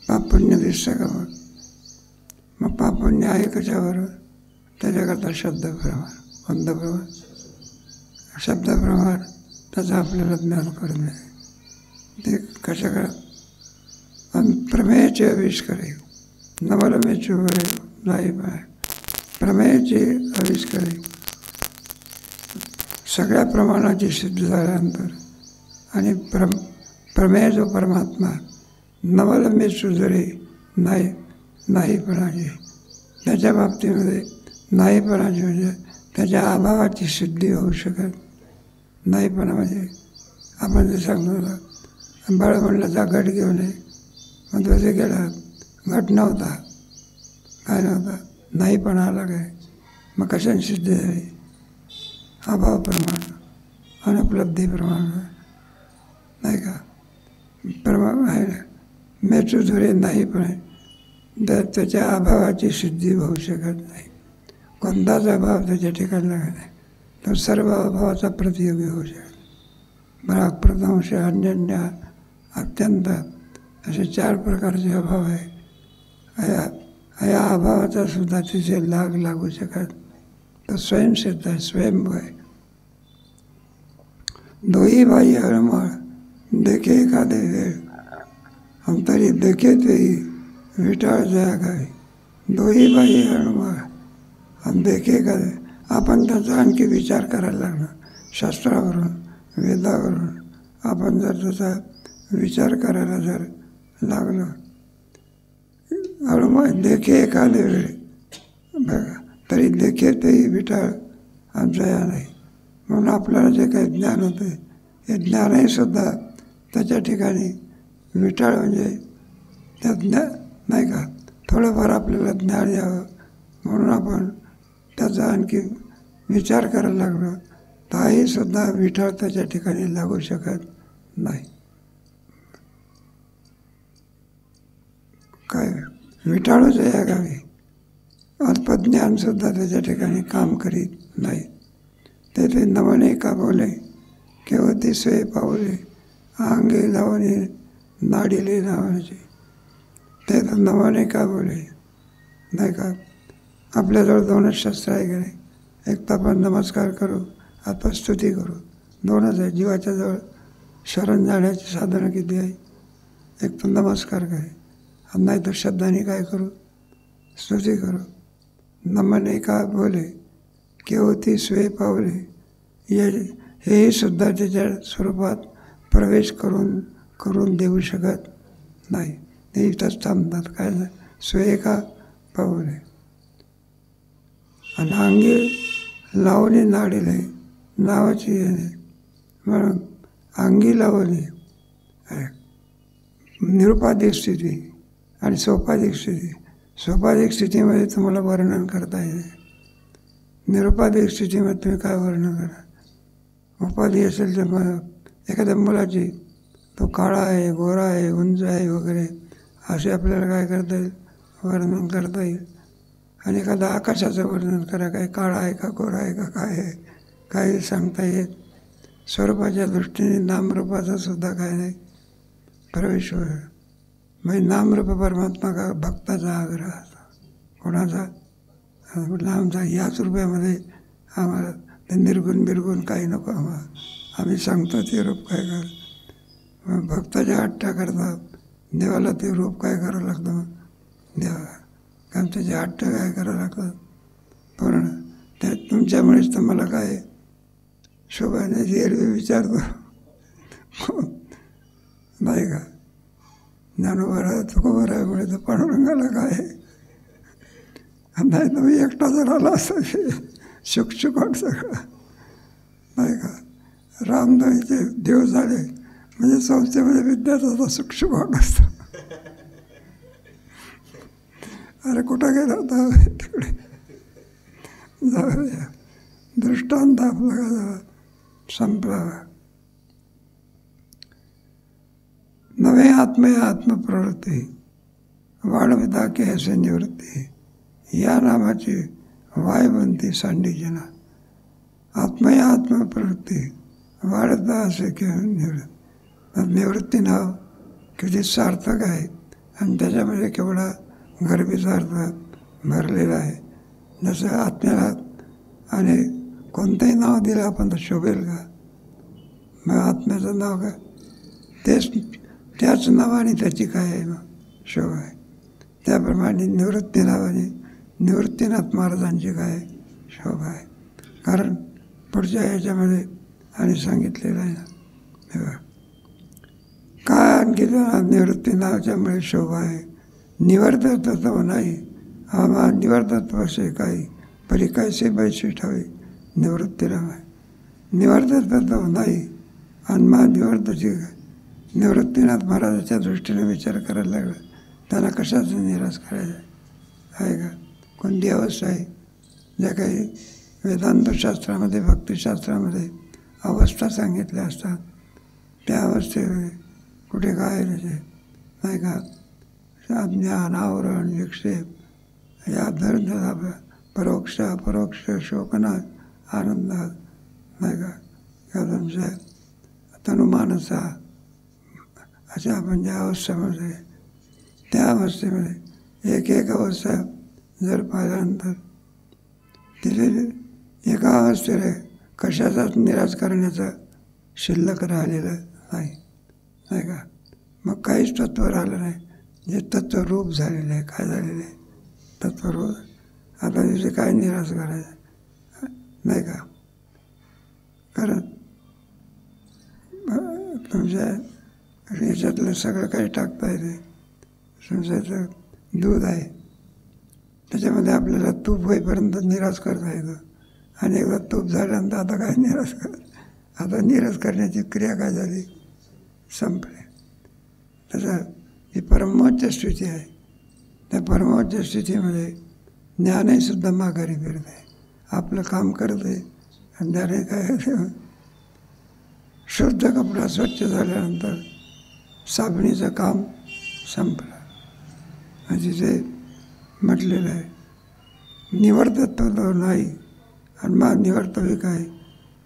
पाप पुण्य दिसतं का मग पाप पुण्य आहे कशावर, त्याच्याकरता शब्दप्रमाण. कोणतं प्रमाण, शब्दप्रमाण. त्याचं आपल्याला ज्ञान करून आहे ते कशा करा. प्रमेयचे आविष्करे नवलमेचे वरे नाही पाय. प्रमेयचे आविष्करे सगळ्या प्रमाणाची सिद्ध झाल्यानंतर आणि प्रमेय जो परमात्मा नवलमे सुजरे नाहीपणाचे, त्याच्या बाबतीमध्ये नाहीपणाचे म्हणजे त्याच्या अभावाची सिद्धी होऊ शकत नाहीपणा. म्हणजे आपण जे सांगतो बाळ म्हणलं जा घट घेऊन ये, मग तो जे गेला घट नव्हता, काय नव्हता, नाहीपणा आला काय. मग कशाने सिद्धी झाली, अभाव प्रमाण, अनुपलब्धी प्रमाण नाही का. प्रमाण आहे ना, मेचुधुरे नाही पण तर त्याच्या अभावाची सिद्धी होऊ शकत नाही. कोणताच अभाव त्याच्या ठिकाणी लागत नाही, तो सर्व अभावाचा प्रतियोगी होऊ शकतो. प्राग प्रथमश अन्यन्य अत्यंत असे 4 प्रकारचे अभाव आहे. या अभावाचा सुद्धा तिथे लागू शकत. तो स्वयंसिद्ध आहे, स्वयंभू आहे. दोही बाई अळमळ देखे एखादे वेळ अंतरी देखे तेही विटाळ जया गावी. दोही बाई अळमळ आणि देखे एखादे. आपण त्याचा आणखी विचार करायला लागणार. शास्त्रावरून वेदावरून आपण जर त्याचा विचार करायला जर लागलो, अळमळ देखे एखादे वेळ बघा तरी देखे तेही विटाळ जया नाही. म्हणून आपल्याला जे काही ज्ञान होतं हे ज्ञानही सुद्धा त्याच्या ठिकाणी विटाळ. म्हणजे त्या ज्ञान नाही का, थोडंफार आपल्याला ज्ञान यावं म्हणून आपण त्याचा आणखी विचार करायला लागलो, ताही सुद्धा विटाळ त्याच्या ठिकाणी लागू शकत नाही. काय विटाळूच या गावी. अल्पज्ञानसुद्धा त्याच्या ठिकाणी काम करीत नाही. तेथे नवने का बोले केवती सोय पावले अंगे लावणे नाडीले नावाचे. ते तर नवाने का बोले नाही का. आपल्याजवळ 2च शस्त्र आहे की नाही. एक तर आपण नमस्कार करू, आपण स्तुती करू, 2च आहे. जीवाच्या जवळ शरण जाण्याची साधनं किती आहे. एक तर नमस्कार करे, नाही तर शब्दाने काय करू, स्तुती करू. नमने का बोले केवती सोय पावले हेही सुद्धा त्याच्या स्वरूपात प्रवेश करून देऊ शकत नाही. ते इथंच थांबतात. काय सोय का पाहू नये. आणि अंगी लावणी नाडिले नावाची येणे म्हणून अंगी लावणी निरुपाधिक स्थिती आणि सोपाधिक स्थिती. सोपाधिक स्थितीमध्ये तुम्हाला वर्णन करता येते. निरुपाधिक स्थितीमध्ये तुम्ही काय वर्णन करा. उपाधी असेल तर मग एखाद्या मुलाची तो काळा आहे, गोरा आहे, उंच आहे वगैरे असे आपल्याला काय करता येईल, वर्णन करता येईल. आणि एखादा आकाशाचं वर्णन करा, काय काळा आहे का गोरा आहे का काय आहे काही सांगता येत. स्वरूपाच्या दृष्टीने नामरूपाचा सुद्धा काय नाही प्रवेश होय. म्हणजे नामरूप परमात्मा का भक्ताचा आग्रह असतो. कोणाचा म्हटलं आमचा याच रूपामध्ये आम्हाला ते निर्गुण बिरगुण काही नको आम्हाला, आम्ही सांगतो ते रूप काय कर. मग भक्ताच्या हट्टा करता देवाला ते रूप काय करावं लागतं. मग देवा कारण त्याचे हट्ट काय करावं लागतात पूर्ण. त्या तुमच्यामुळेच तर मला काय शोभाण्याची एरवी विचारतो नाही का. ज्ञानोबा तुकोबारायामुळे तर पांडुरंगाला काय नाही तर मी एकटा जर आला असं शुकशुकाट सगळं नाही का. रामदाईचे देव झाले म्हणजे संस्थेमध्ये विद्यार्थ्याचा शुकशुकाट असतो. अरे कुठं गेला होता तिकडे जाऊया. दृष्टांत आपला का संपला. नवे आत्मे आत्मप्रवृत्ती वाढविता की असे निवृत्ती या नामाची वाय बनती सांडीजना. आत्मय आत्मप्रवृत्ती वाढता असे किंवा निवृत्ती नाव किती सार्थक आहे. आणि त्याच्यामध्ये केवढा गर्भीचा अर्थ भरलेला आहे. जसं आत्म्याला आणि कोणतंही नाव दिलं आपण तर शोभेल का. मग आत्म्याचं नाव काय त्याच नावाने त्याची काय आहे मग शोभा आहे. त्याप्रमाणे निवृत्ती नावाने निवृत्तीनाथ महाराजांची काय शोभा आहे. कारण पुढच्या ह्याच्यामध्ये आणि सांगितलेलं आहे ना काय आणखी निवृत्ती नावाच्यामुळे शोभा आहे. निवर्तत्व नाही आम्हा निवर्तत्व असे काही परी कैसे बैसे ठावे निवृत्ती नाव आहे. निवर्तत्व नाही आणि मा निवर्तची निवृत्तीनाथ महाराजाच्या दृष्टीने विचार करायला लागला. त्याला कशाचा निराश करायचा आहे का. कोणती अवस्था आहे ज्या काही वेदांतशास्त्रामध्ये भक्तिशास्त्रामध्ये अवस्था सांगितल्या असतात त्या अवस्थेमध्ये कुठे काय त्याचे नाही का. ज्ञान आवरण विक्षेप या धर्म परोक्ष अपरोक्ष शोकनाथ आनंद नाही का या तुमच्या तनुमानसा अशा आपण ज्या अवस्थेमध्ये त्या अवस्थेमध्ये एक अवस्था जर पाहिल्यानंतर तिथे एका अवस्थेला कशाचाच निराश करण्याचा शिल्लक राहिलेलं नाही का. मग काहीच तत्व राहिलं नाही. जे तत्वरूप झालेलं आहे काय झालेलं आहे तत्वरूप. आता तिथे काय निराश करायचं नाही का. कारण तुमच्या याच्यातलं सगळं काही टाकता येते. तुमचं दूध आहे त्याच्यामध्ये आपल्याला तूप होईपर्यंत निराश करता येतं. आणि एकदा तूप झाल्यानंतर आता काय निराश कर. आता निराश करण्याची क्रिया काय झाली संपली. त्याचा ही परमोच्च स्थिती आहे. त्या परमोच्च स्थितीमध्ये ज्ञानही सुद्धा माघारी फिरत आहे. आपलं काम करत आहे आणि ज्ञाने काय शुद्ध कपडा स्वच्छ झाल्यानंतर साबणीचं काम संपलं. तिथे म्हटलेलं आहे निवर्तत्व नाही आणि मग निवर्तवी काय.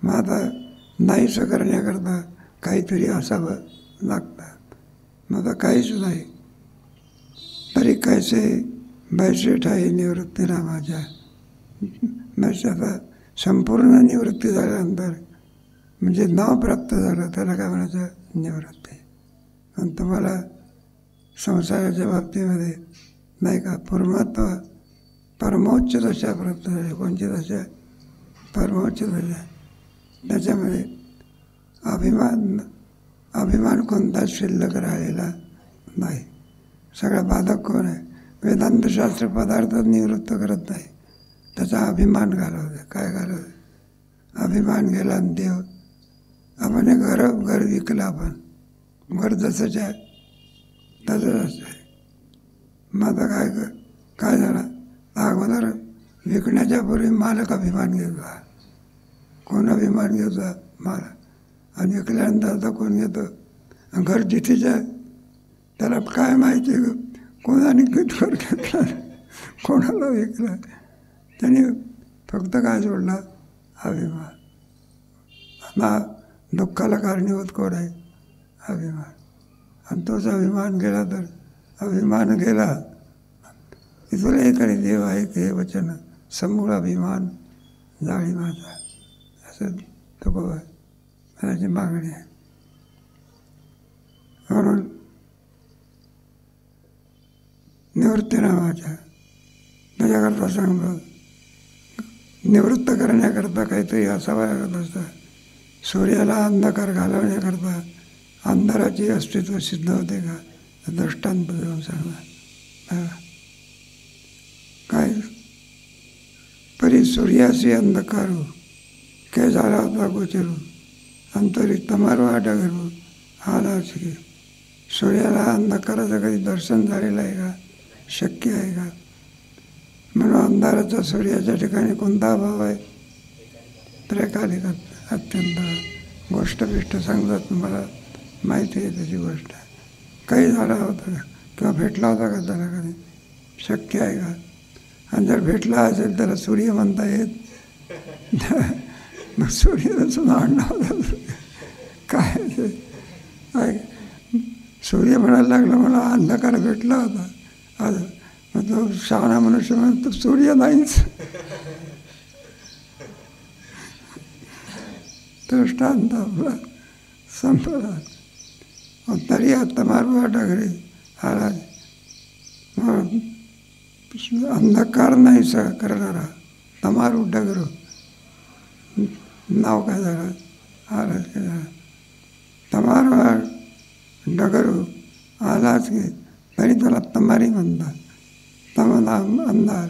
मग आता नाहीसं करण्याकरता काहीतरी असावं लागतं. मग आता काहीच नाही तरी कैसे बैसे ठाई निवृत्ती नामाच्या. म्हणजे आता संपूर्ण निवृत्ती झाल्यानंतर म्हणजे नाव प्राप्त झालं त्याला काय म्हणायचं निवृत्ती. आणि तुम्हाला संसाराच्या बाबतीमध्ये नाही का पूर्णत्व परमोच्च दशा प्राप्त झाली. कोणची दशा परमोच्च दशा. त्याच्यामध्ये अभिमान कोणताच शिल्लक राहिलेला नाही. सगळा बाधक कोण आहे वेदांतशास्त्र पदार्थ निवृत्त करत नाही, त्याचा अभिमान घालवते. काय घालवते? अभिमान गेला आणि देव. आपण हे घर विकलं, आपण घर जसंच आहे तसंच आहे. मग आता काय झालं? अगोदर विकण्याच्या पूर्वी मालक अभिमान घेतला. कोण अभिमान घेतला? मालक. आणि विकल्यानंतर आता कोण घेतो? घर जिथेच आहे त्याला काय माहिती कोणाने घर घेतला, कोणाला विकला. त्याने फक्त काय सोडला? अभिमान. ना दुःखाला कारणीभूत कोण आहे? अभिमान. आणि तोच अभिमान गेला तर अभिमान गेला. इथुले एकडे देव आहे हे वचन समूळ अभिमान जाळी माझा, असं तुकोबाची मागणी आहे. म्हणून निवृत्ती नावाच्या त्याच्याकरता सांगतो, निवृत्त करण्याकरता काहीतरी असावं लागत असतं. सूर्याला अंधकार घालवण्याकरता अंधाराचे अस्तित्व सिद्ध होते का? दृष्टांत देऊन सांगा. काय? परी सूर्यासी अंधकारू काय झाला होता गोचरू अंतरी तमारू आडगरू आलाच की. सूर्याला अंधकाराचं कधी दर्शन झालेलं आहे का? शक्य आहे का? म्हणून अंधाराचा सूर्याच्या ठिकाणी कोणता अभाव आहे? त्रैकालिक अत्यंत. गोष्ट सांगतात तुम्हाला माहिती आहे त्याची गोष्ट. काही झाला होता का किंवा भेटला होता का त्याला कधी? शक्य आहे का? आणि जर भेटला असेल त्याला सूर्य म्हणता येत? मग सूर्याचं आडनाव काय ते? सूर्य म्हणायला लागला मला अंधकार भेटला होता. आज मग तो शहाणा मनुष्य म्हणतो सूर्य नाहीच. दृष्टांत आपला संपला. तरी आता मारू डगरे आला. अंधकार नाही सह करणारा तमारू डगरू नाव काय झालं? आलाच की झालं. तमारू डगरू आलाच की. तरी त्याला तमारी म्हणतात. तमाला अंधार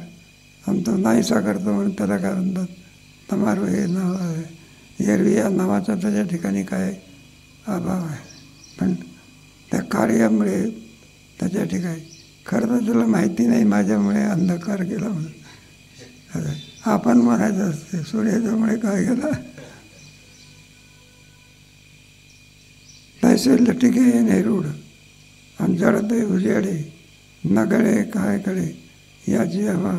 आणि तो नाहीसा करतो म्हणून त्याला काय म्हणतात? तमारू हे नाव आहे. एरवी या नावाचा त्याच्या ठिकाणी काय अभाव आहे. पण त्या कार्यामुळे त्याच्या ठिकाणी खरं तर तुला माहिती नाही माझ्यामुळे अंधकार गेला म्हणून. आपण म्हणायचं असते सूर्याच्यामुळे काय गेला. तैसे लटिके येणे रूढ आणि जडते उजेडे नगळे काय कडे याची हवा.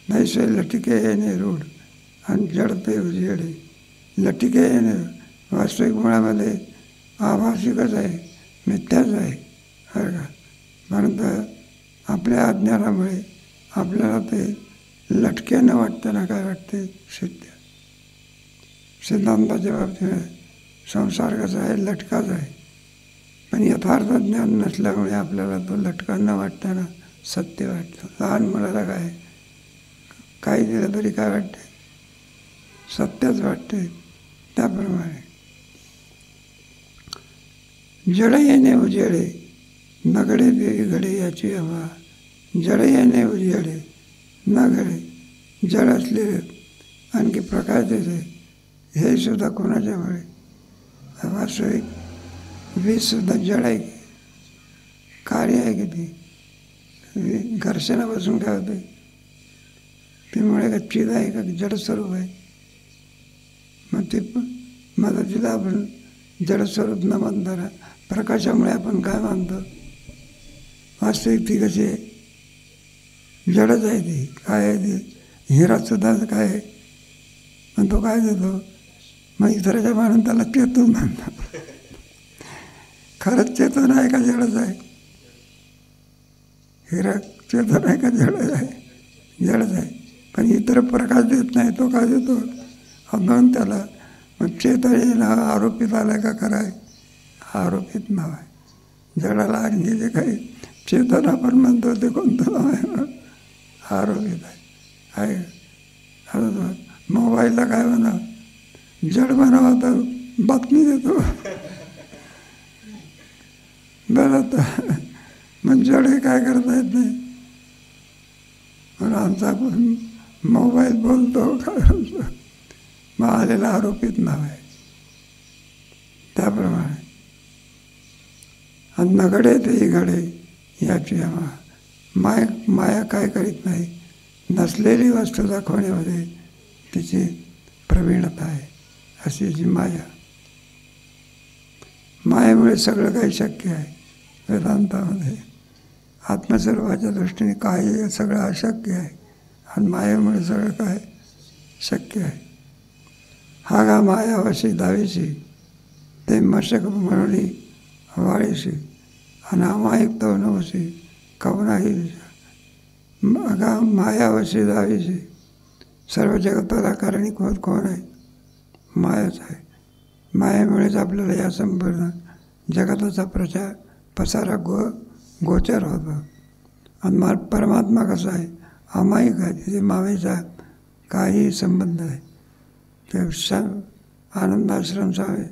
तैसे लटिके येणे रूढ आणि जडते उजेडे. लटिके येणे वास्तविक मुळामध्ये आभासिकच आहे, मिथ्याच आहे. बरं का? परंतु आपल्या अज्ञानामुळे आपल्याला ते लटक्यानं वाटतं ना. काय वाटते? सिद्ध. सिद्धांताच्या बाबतीमध्ये संसार कसा आहे? लटकाच आहे. पण यथार्थ ज्ञान नसल्यामुळे आपल्याला तो लटकांना वाटताना सत्य वाटतं. लहान मुलाला काय काही दिलं तरी काय वाटते? सत्यच वाटते. त्याप्रमाणे जड येणे उजेडे नगडे देवी घडे याची हवा. जड येणे उजेडे न घडे. जड असलेले आणखी प्रकाश देते हे सुद्धा कोणाच्यामुळे? वास्तविक वीजसुद्धा जड आहे की कार्य आहे की ती घर्षणापासून काय होते? ती मुळे का चिद आहे का जडस्वरूप आहे? मग ते मदतीला आपण जडस्वरूप न म्हणताना प्रकाशामुळे आपण काय मानतो? वास्तविक ती कशी आहे? जडच आहे ती. काय आहे ती? हिरासुद्धा काय आहे? पण तो काय देतो? मग इतराच्या मानून त्याला चेतून म्हणतात. खरंच चेतन आहे का जडच आहे? हिरा चेतन आहे का जडच आहे? जडच आहे. पण इतर प्रकाश देत नाही. तो काय देतो? म्हणून त्याला मग चेतन हा आरोपित आला का खरं आहे? आरोपित नाव आहे. जडाला आणखी जे काही चेतन आपण म्हणतो ते कोणतं नाव आहे? आरोपित आहे. आता मोबाईलला काय म्हणावं? जड म्हणावं तर बातमी देतो. बरं तर मग जड हे काय करता येत नाही. म्हणून आमचा मोबाईल बोलतो काय बोलतो, मग आलेला आरोपित नाव आहे. त्याप्रमाणे अन्न घडे तेही घडे याची माया काय करीत नाही. नसलेली वस्तू दाखवण्यामध्ये तिची प्रवीणता आहे. अशी जी मायेमुळे सगळं काही शक्य आहे. वेदांतामध्ये आत्मस्वरूपाच्या दृष्टीने काही सगळं अशक्य आहे आणि मायेमुळे सगळं काय शक्य आहे. हा गा माया वशी दावीशी ते मशक म्हणून वाळीशी आणि अमायिक तो नवशी कवनाही गा माया वशी दावीशी. सर्व जगताला कारणीभूत कोण आहे? मायाच आहे. मायेमुळेच आपल्याला या संपूर्ण जगताचा पसारा गोचर होतो. आणि परमात्मा कसा आहे? अमायिक आहे. तिथे मायेचा काही संबंध आहे. ते आनंदाश्रम स्वामी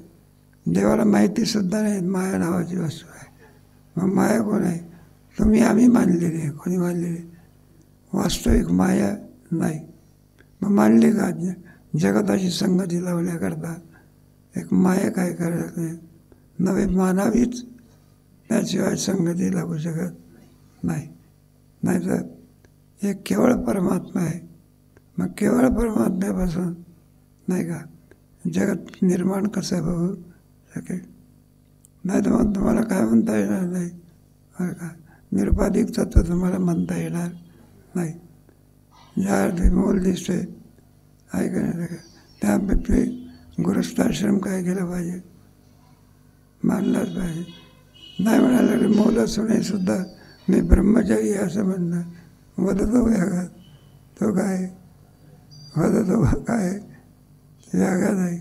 देवाला माहितीसुद्धा नाही माया नावाची वस्तू आहे. मग माया कोण आहे? तुम्ही आम्ही मानलेली आहे. कोणी मानलेली? वास्तविक माया नाही. मग मानली का? जगताची संगती लावण्याकरता एक माया काय करत नाही. नवे मानावीच, त्याशिवाय संगती लागू शकत नाही. नाहीतर एक केवळ परमात्मा आहे. मग केवळ परमात्म्यापासून नाही का जगत निर्माण कसं होऊ शकेल? नाही तर मग तुम्हाला काय म्हणता येणार नाही बरं का. निरुपाधिक तत्व तुम्हाला म्हणता येणार नाही. ज्या अर्थी मूल दिसते ऐकण्यासारखं त्यापैकी गृहस्थाश्रम काय केलं पाहिजे? मानलाच पाहिजे. नाही म्हणाला की मूल असूनही सुद्धा मी ब्रह्मचारी असं म्हणणं वदतो व्याघात. तो काय वदतो काय व्याघात आहे.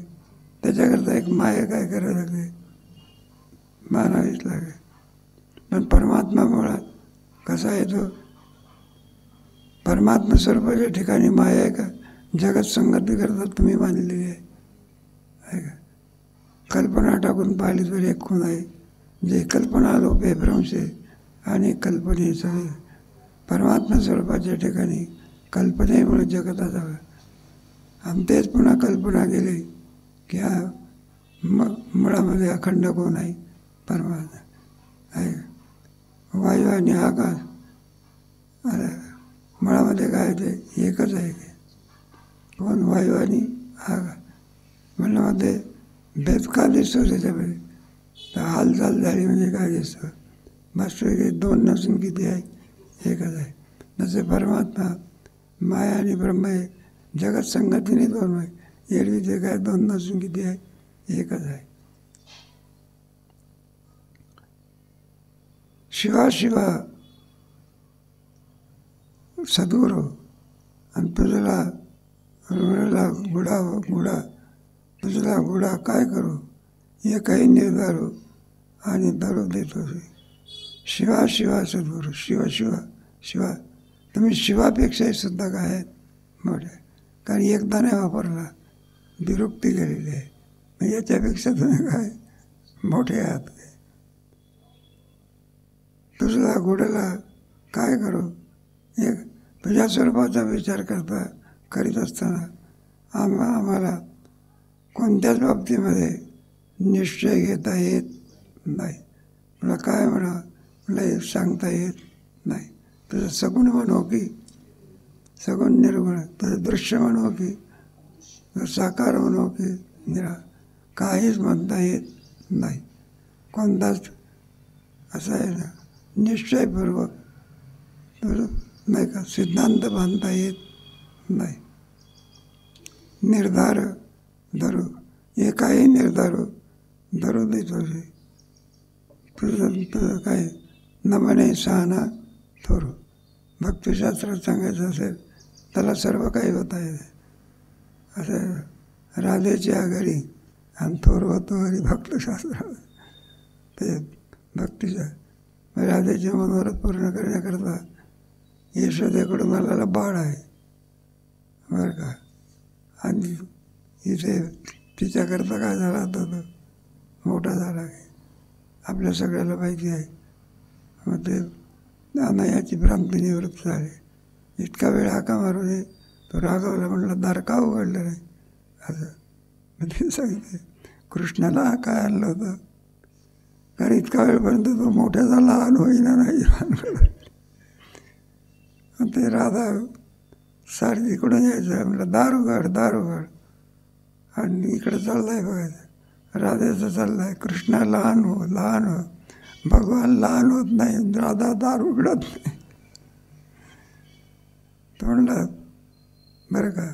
त्याच्याकरता एक माया काय करायला लागते? मानावीच लागेल. पण परमात्मा मुळात कसा आहे तो? परमात्मा स्वरूपाच्या ठिकाणी माया आहे का? जगत संगती करता तुम्ही मानलेली आहे का? कल्पना टाकून पाहिली तर एक खूण आहे. जे कल्पना लोप आहे भ्रंश आहे आणि कल्पनेचं परमात्मा स्वरूपाच्या ठिकाणी कल्पनेमुळे जगताचा आणि तेच पुन्हा कल्पना केली की हा मुळामध्ये अखंड कोण आहे? परमात्मा आहे. वायू आणि आकाश मुळामध्ये काय ते एकच आहे की कोण? वायू आणि आकाश. मुळामध्ये भेद का दिसतो त्याच्यामध्ये? तर हालचाल झाली म्हणजे काय दिसतं? वास्तविक दोन नसून किती आहे? एकच आहे. जसे परमात्मा माया आणि ब्रह्म आहे. जगत संगतीने दोन आहे. एरवी जे काय दोन नसून किती आहे? एकच आहे. शिवा सद्गुरू आणि तुझला ऋणाला गुढा तुझला गुढा काय करू? हे काही निर्धारू आणि धरू देतो. शिवा सद्गुरू. शिवा तुम्ही शिवापेक्षाही सुद्धा काय आहेत? मोठे. कारण एकदा नाही वापरला, विरुक्ती केलेली आहे. मग याच्यापेक्षा तुम्ही काय मोठे आहात? तुझला गुढला काय करू? एक तुझ्या स्वरूपाचा विचार करीत असताना आम्हाला कोणत्याच बाबतीमध्ये निश्चय घेता येत नाही. तुला काय म्हणा मला सांगता येत नाही. तुझं सगुण म्हणू की सगुण निर्गुण, तुझं दृश्य म्हणू की साकार म्हणू की काहीच म्हणता येत नाही. कोणताच असं आहे ना निश्चयपूर्वक तुझं नाही का सिद्धांत बांधता येत नाही. निर्धार धरू हे काही निर्धारू धरू देतो. तुझं काय नमने सहाना थोरू. भक्तिशास्त्रात सांगायचं असेल त्याला सर्व काही होता येते. असं राधेची आघाडी आणि थोर होतो आणि भक्तशास्त्र ते भक्तिशास्त्र राधेचे मनोरथ पूर्ण करण्याकरता यशोदेकडून आलेला बाळ आहे बरं का. आणि इथे तिच्याकरता काय झाला होता तो मोठा झाला आहे आपल्या सगळ्याला माहिती आहे. मग ते अनायाची भ्रांती निवृत्त झाली. इतका वेळ हाका मारू दे. तो रागावला, म्हटलं दार का उघडलं नाही असं. मग ते सांगितलं कृष्णाला काय आणलं होतं, कारण इतका वेळपर्यंत तो मोठ्याचा लहान होईना नाही. ते राधा सारखी इकडून यायचं, म्हटलं दार उघड दार उघड. आणि इकडं चाललाय बघायचं, राधेचं चाललाय कृष्णा लहान हो लहान हो. भगवान लहान होत नाही, राधा दार उघडत नाही. तो म्हणला बरं का,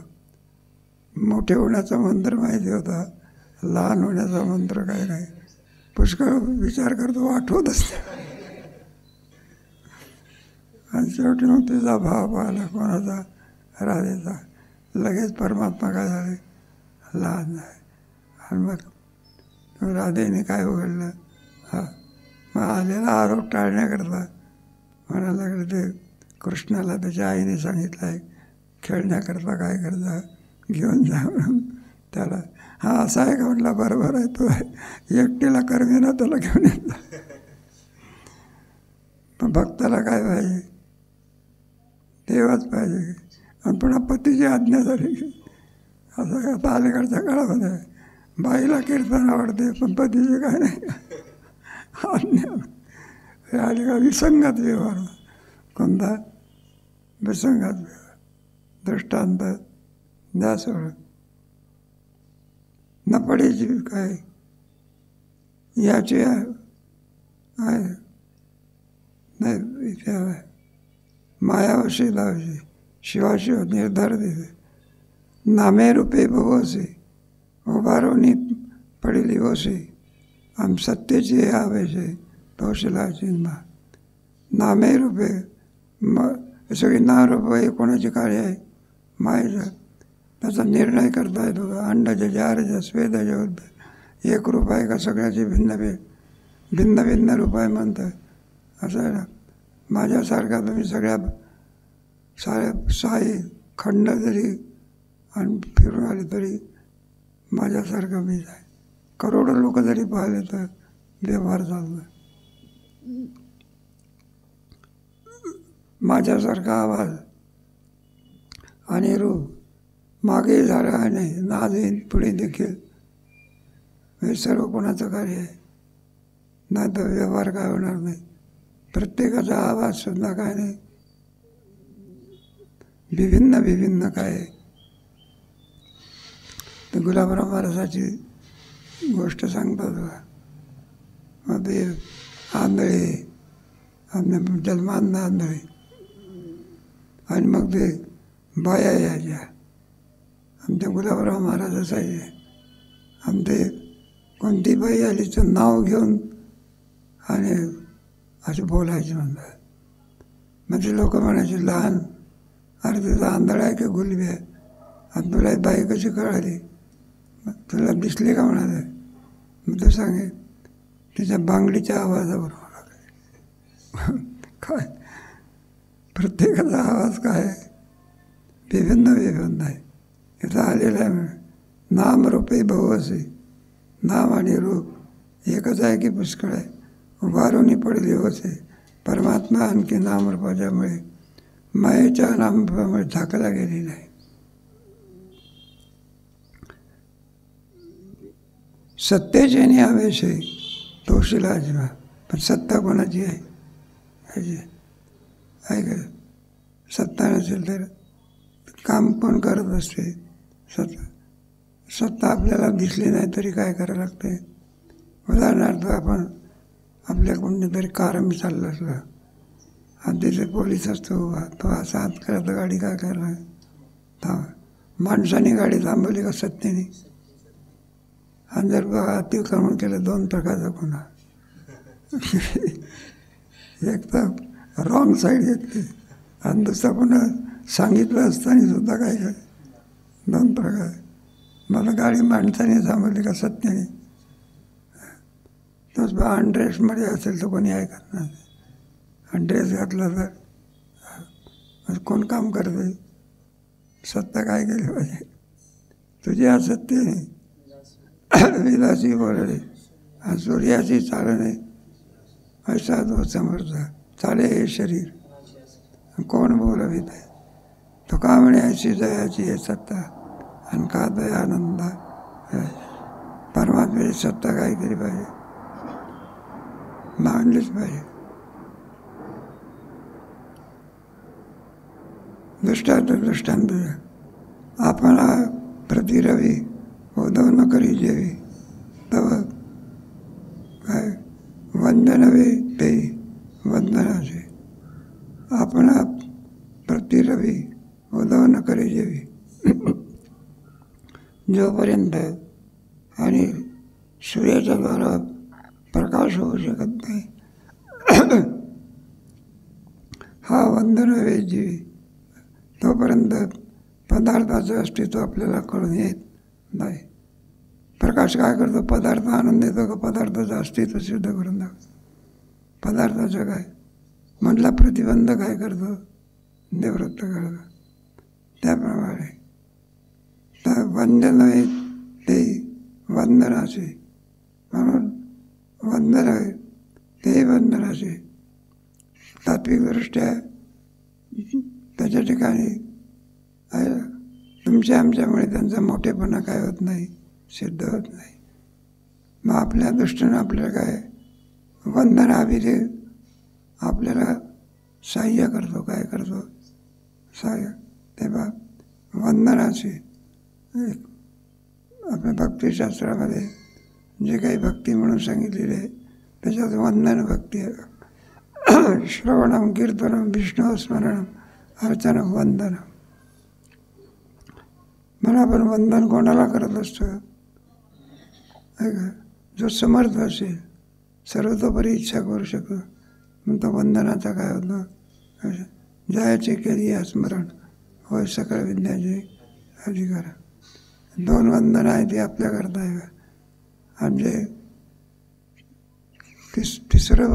मोठे होण्याचा मंत्र माहिती होता, लहान होण्याचा मंत्र काही नाही. पुष्कळ विचार करतो, आठवतच नाही. आणि शेवटी मग तिचा भाव पाहिला कोणाचा, राधेचा. लगेच परमात्मा काय झाले, लहान आहे. आणि मग राधेने काय उघडलं, हा मग आलेला आरोप टाळण्याकरता म्हणायला लागलं ते कृष्णाला त्याच्या आईने सांगितलं आहे खेळण्याकरता काय करता घेऊन जा म्हणून त्याला. हा असा आहे का म्हटला, बरोबर आहे, तो एकटीला कर्मीना त्याला घेऊन येत. पण भक्ताला काय पाहिजे, देवाच पाहिजे. आणि पुन्हा पतीची आज्ञा झाली. असं आता अलीकडच्या काळामध्ये बाईला कीर्तन आवडते, पण पतीचे काय नाही आज्ञा. हे अलीकडे विसंगत व्यवहार. कोणता विसंगत व्यवहार. दृष्टांत द्या सोडून. न पडेची काय याची आहे नाही, इथे मायावशी लावशी शिवाशिव निर्धार दिसे. नामे रूपे भवसे उभारोनी पडली वसे. आम सत्तेची आवेशे तोशिला चिन्हा. नामे रूपे सगळी नामरूप हे कोणाची कार्य आहे, मायेचं. त्याचा निर्णय करता येतो का, अंडाच्या जारच्या स्वेदाच्या उद्भव एक रूप आहे का सगळ्याची भिन्न भिन्न भिन्न रूप आहे म्हणतात. असं आहे ना. माझ्यासारखा तुम्ही साऱ्या साई खंड जरी आणि फिरून आले तरी माझ्यासारखं मीच आहे. करोडो लोक जरी पाहिले तर व्यवहार चालतो. माझ्यासारखा आवाज आणि रूप मागे झालं आहे नाही, नाद येईल पुढे देखील. हे सर्व कोणाचं कार्य आहे, नाही तर व्यवहार काय होणार नाही. प्रत्येकाचा आवाजसुद्धा काय नाही, विभिन्न विभिन्न काय आहे. तर गुलाबराव महाराजाची गोष्ट सांगतात बघा. मग ते आंधळे आमच्या जन्मांना आंधळे आणि मग ते बाया यायच्या. आमच्या गुलाबराव महाराज असायचे. आमचे कोणती बाई आली तर नाव घेऊन आणि असे बोलायचे म्हणतात. मग ते लोक म्हणायचे लहान, अरे तुझा आंधळा आहे की गुलबी आहे, आणि तुला बाई कशी कळाली, मग तुला दिसली का म्हणाले. मग तो सांगे तिच्या बांगडीच्या आवाजावर मला काय. प्रत्येकाचा आवाज काय आहे, विभिन्न विभिन्न आहे. इथं आलेलं आहे नाम रूपे भवसे. नाम आणि रूप एकच आहे की पुष्कळ आहे. उभारूनी पडली होते. परमात्मा आणखी नामरूपाच्यामुळे मायेच्या नामरूपामुळे झाकला गेली नाही. सत्तेचे आणि आवेश आहे तोशिला अजिबा. पण सत्ता कोणाची आहे, आहे का. सत्ता नसेल तर काम कोण करत असते. सत्ता आपल्याला दिसली नाही तरी काय करावं लागते. उदाहरणार्थ आपण आपल्या कोणत्या तरी कारमी चाललं असलं आणि तिथे पोलीस असतो उभा, तो असा हात करत गाडी काय करणार, थांबा. माणसाने गाडी थांबवली का सत्तेने. आणि जर अतिक्रमण केलं 2 प्रकारचा गुन्हा. एक तर रॉंग साईड घेतली आणि दुसरा पुन्हा सांगितलं असताना सुद्धा काय काय 2 प्रकार. मला गाडी माणसाने थांबवली का सत्तेने. तोच अनड्रेसमध्ये असेल तर कोणी ऐकत नाही. आणि ड्रेस घातला तर कोण काम करते. सत्ता काय केली पाहिजे, तुझी असत्तेने विलासी बोलले सूर्याची चालणे ऐसा तो समर्थ चाले हे शरीर. कोण बोलवित आहे, तुका म्हणे ऐशी जयाची हे सत्ता आणि का दया आनंद. परमात्म्याची सत्ता काय केली पाहिजे, मानलीच पाहिजे. दृष्टांत आपण प्रति रवी उदव न करी जेवी तव काय वंदनवे ते वंदनाचे. आपण प्रति रवी उदव न करी जेवी जोपर्यंत आणि सूर्याच्या द्वारा प्रकाश होऊ शकत नाही हा वंदनवे जीवी तोपर्यंत पदार्थाचं अस्तित्व आपल्याला कळून येत नाही. प्रकाश काय करतो, पदार्थ आनंद देतो का पदार्थाचं अस्तित्व सिद्ध करून दाखवतो. पदार्थाचं काय म्हटला प्रतिबंध काय करतो, निवृत्त करतो. त्याप्रमाणे तर वंदन ते वंदनाचे, म्हणून वंदन आहे ते वंदनाचे. तात्विकदृष्ट्या त्याच्या ठिकाणी तुमच्या आमच्यामुळे त्यांचा मोठेपणा काय होत नाही, सिद्ध होत नाही. मग आपल्या दृष्टीनं आपल्याला काय वंदनाभिधे आपल्याला सहाय्य करतो. काय करतो सहाय्य, तेव्हा वंदनाचे आपल्या भक्तिशास्त्रामध्ये जे काही भक्ती म्हणून सांगितलेले आहे त्याच्यात वंदन भक्ती आहे. श्रवणम कीर्तनम विष्णू स्मरणम अर्चनम वंदनम. म्हणून आपण वंदन कोणाला करत असतो, जो समर्थ असेल, सर्वतोपरी इच्छा करू शकतो, मग तो वंदनाचा काय होतो, जयाचे केली या स्मरण होय सकळ विद्याचे अधिकार. 2 वंदन आहे ती आपल्याकरता आहे. आणि जे तिसरं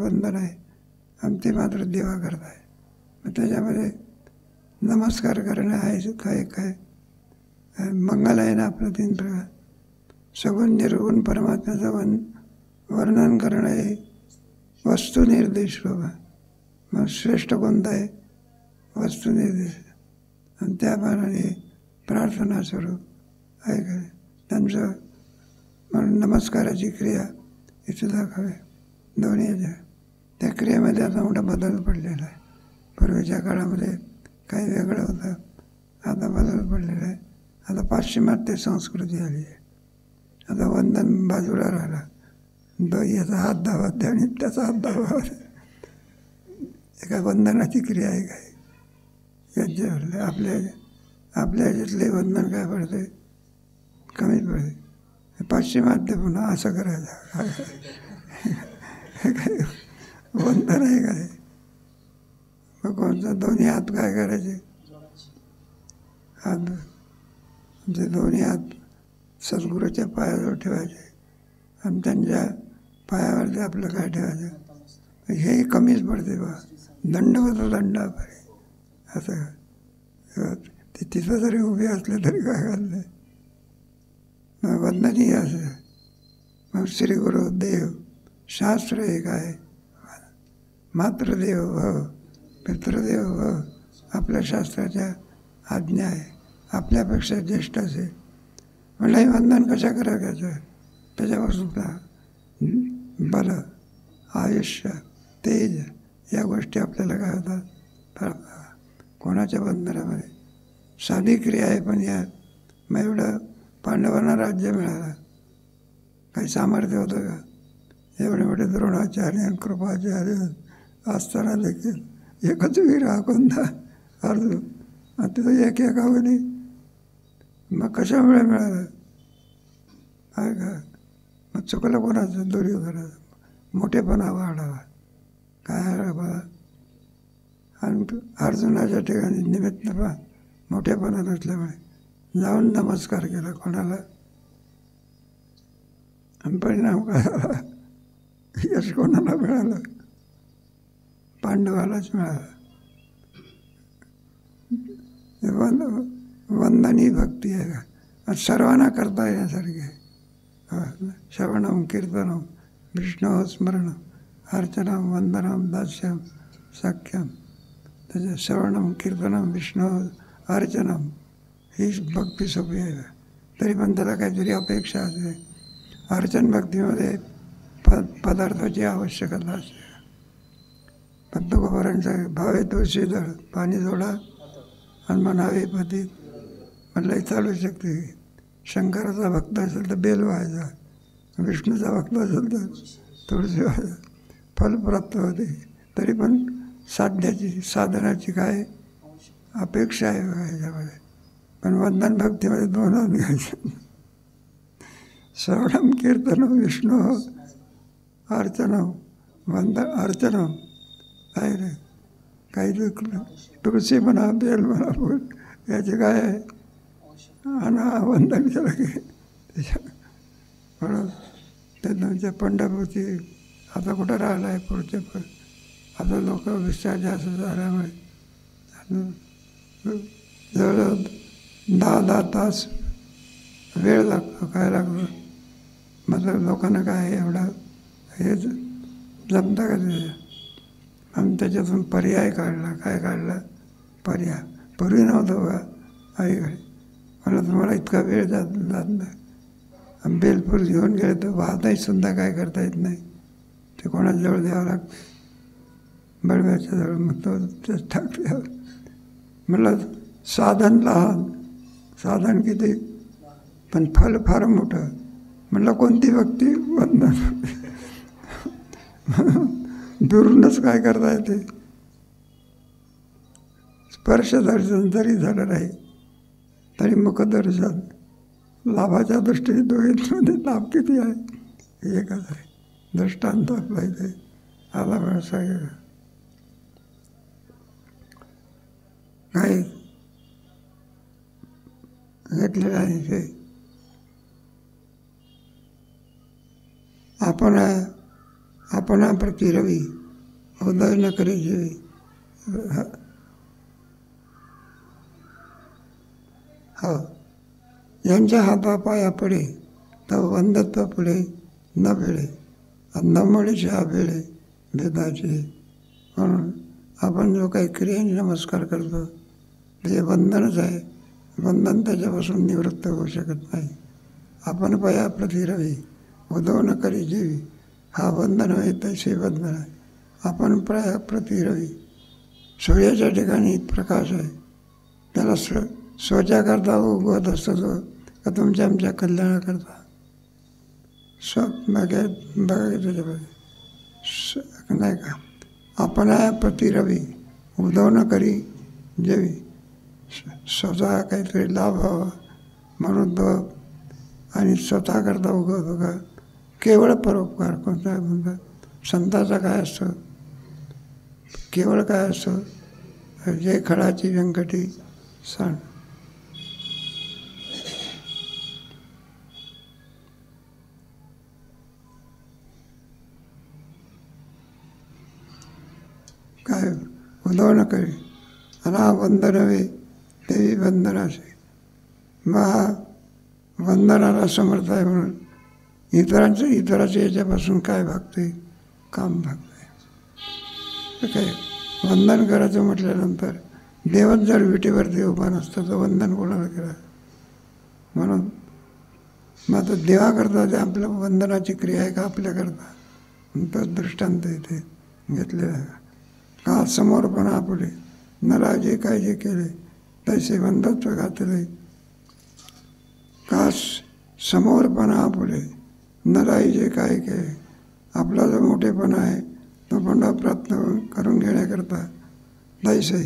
वंदन आहे आणि ते मात्र देवा करता आहे. मग त्याच्यामध्ये नमस्कार करणं आहे काय काय मंगल आहे ना आपलं 3 प्रकार. सगुण निर्गुण परमात्म्याचं वर्णन करणं हे वस्तुनिर्देश बाबा. मग श्रेष्ठ कोणता आहे, वस्तुनिर्देश. आणि त्याप्रमाणे प्रार्थना स्वरूप आहे काय त्यांचं. म्हणून नमस्काराची क्रिया इथे दाखवे दोन्ही ह्याच्या. त्या क्रियेमध्ये आता मोठा बदल पडलेला आहे. पूर्वीच्या काळामध्ये काही वेगळं होतं, आता बदल पडलेला आहे. आता पाश्चिमात्य संस्कृती आली आहे. आता वंदन बाजूला राहिला, याचा हात धावत आणि त्याचा हात धावत. एका वंदनाची क्रिया आहे काय यांच्यावर. आपल्या ह्याच्यातले वंदन काय पडते, कमी पडते. पाश्चिमात्य पुन्हा असं करायचं काय वंदन आहे काय. मग कोणतं दोन्ही हात काय करायचे, हात जे दोन्ही हात सद्गुरूच्या पायावर ठेवायचे आणि त्यांच्या पायावरती आपलं काय ठेवायचं. हे कमीच पडते बा. दंडवत दंडा पाहिजे असं. ते तिथं जरी उभे असले तरी काय घालले मग वंदनीय असं. मग श्री गुरु देव शास्त्र हे काय, मातृदेव भव पितृदेव भव. आपल्या शास्त्राच्या आज्ञा आहे. आपल्यापेक्षा ज्येष्ठ असेल म्हणलं हे वंदन कशा करायचं. त्याच्यापासून बल आयुष्य तेज या गोष्टी आपल्याला काय होतात. कोणाच्या वंदनामध्ये साधी क्रिया आहे, पण या मग एवढं पांडवांना राज्य मिळालं, काही सामर्थ्य होतं का. एवढे मोठे द्रोणाचार्य आणि कृपाचार्य असताना देखील एकच वीर हा कोणता अर्जुन. आता एक एकावनी मग कशामुळे मिळालं आहे का. मग चुकलं कोणाचं, दुर्योधनाचं. मोठेपणा वाढावा काय बा. आणि अर्जुनाच्या ठिकाणी निमित्त मोठेपणा नसल्यामुळे जाऊन नमस्कार केला कोणाला. आणि परिणाम काय झाला, यश कोणाला मिळालं, पांडवालाच मिळालं. वंदनी भक्ती आहे का, सर्वांना करता येण्यासारखी आहे. श्रवणम कीर्तनम विष्णू स्मरणम अर्चनम वंदनम दास्यम सख्यम. त्याच्या श्रवणम कीर्तनम विष्णू अर्चनम हीच भक्ती सोपी आहे. तरी पण त्याला काहीतरी अपेक्षा असते. अर्चन भक्तीमध्ये पदार्थाची आवश्यकता असते. भक्तगोपारांचं भावे तुळशी दळ पाणी जोडा आणि म्हणावे पती म्हटलंही चालू शकते. शंकराचा भक्त असेल तर बेल व्हायचा, विष्णूचा भक्त असेल तर तुळशी व्हायचा, फल प्राप्त होते. तरी पण साधनाची काय अपेक्षा आहे बघा ह्याच्यामध्ये. पण वंदन भक्तीमध्ये दोन हात घ्यायचे. श्रवणम कीर्तनम विष्णू अर्चनम अर्चनम काय रे काही तुळशी म्हणा बेल म्हणा फुल याचे काय आहे आणि वंदन केलं की त्याच्या म्हणून ते तुमच्या पंढरपूरची आता कुठं राहिलं आहे पुढचे पण आता लोक विचार जास्त झाल्यामुळे जवळजवळ 10 तास वेळ लागतो. काय लागतो मतलब लोकांना काय एवढा हे जमतं का त्याच्या. आम्ही त्याच्यातून पर्याय काढला. काय काढला पर्याय. पूर्वी नव्हतं बघा आईकडे. मला तुम्हाला इतका वेळ जात नाही. बेलपूर घेऊन गेले तर वाहताही सुद्धा काय करता येत नाही. ते कोणाजवळ द्यावं लागतं. बडव्याच्या जवळ मग तो टाकते. म्हटलं साधन लहान साधन किती पण फल फार मोठं. म्हटलं कोणती भक्ती वंदन. दुरूनच काय करता येते. स्पर्श दर्शन जरी झालं नाही तरी मुखदर्शन लाभाच्या दृष्टीने दोघींमध्ये लाभ किती आहे एकच आहे. दृष्टांत आपला इथे आला वेळ सांगेल. काही घेतलेलं आहे ते आपण प्रति रवी उदय न करी जीवी. हो यांच्या हातापाया पडे तर वंदत्व पुढे न भेळे न मुळीचे भेळे भेदाचे. म्हणून आपण जो काही क्रियेने नमस्कार करतो ते वंदनच आहे. वंदन त्याच्यापासून निवृत्त होऊ शकत नाही. आपण पया प्रति रवी उदो न करी जीवी हा वंदन आहे. तसे वंदन आहे. आपण पया प्रति रवी सूर्याच्या ठिकाणी प्रकाश आहे. त्याला स्वतःकरता उगवत असतो तो का तुमच्या आमच्या कल्याणाकरता. बघायचं त्याच्यामध्ये नाही का. आपण प्रति रवी उदो न करी जेवी. स्वतः काहीतरी लाभ व्हावा म्हणून तो आणि स्वतःकरता उगवतो का केवळ परोपकार. कोणता म्हणतात संताचा काय असतो केवळ काय असतो जे खडाची व्यंकटी सण. काय उदो न करी अना वंदनवे देवी वंदनासे. मग वंदनाला समर्थ आहे म्हणून इतराच्या याच्यापासून काय भागते काम भागते. काय वंदन करायचं म्हटल्यानंतर देवच जर विटेवरती उभा नसतं तर वंदन कोणाला करा. म्हणून मग आता देवाकरता ते आपल्या वंदनाची क्रिया आहे का आपल्याकरता. तो दृष्टांत इथे घेतलेला आहे. का समोरपणा आपले नरा जे काय जे केले तसे वंदत्व घातले. का समोरपणा आपले नराई जे काय केले आपला जो मोठेपणा आहे तो पण प्राप्त करून घेण्याकरता तैसे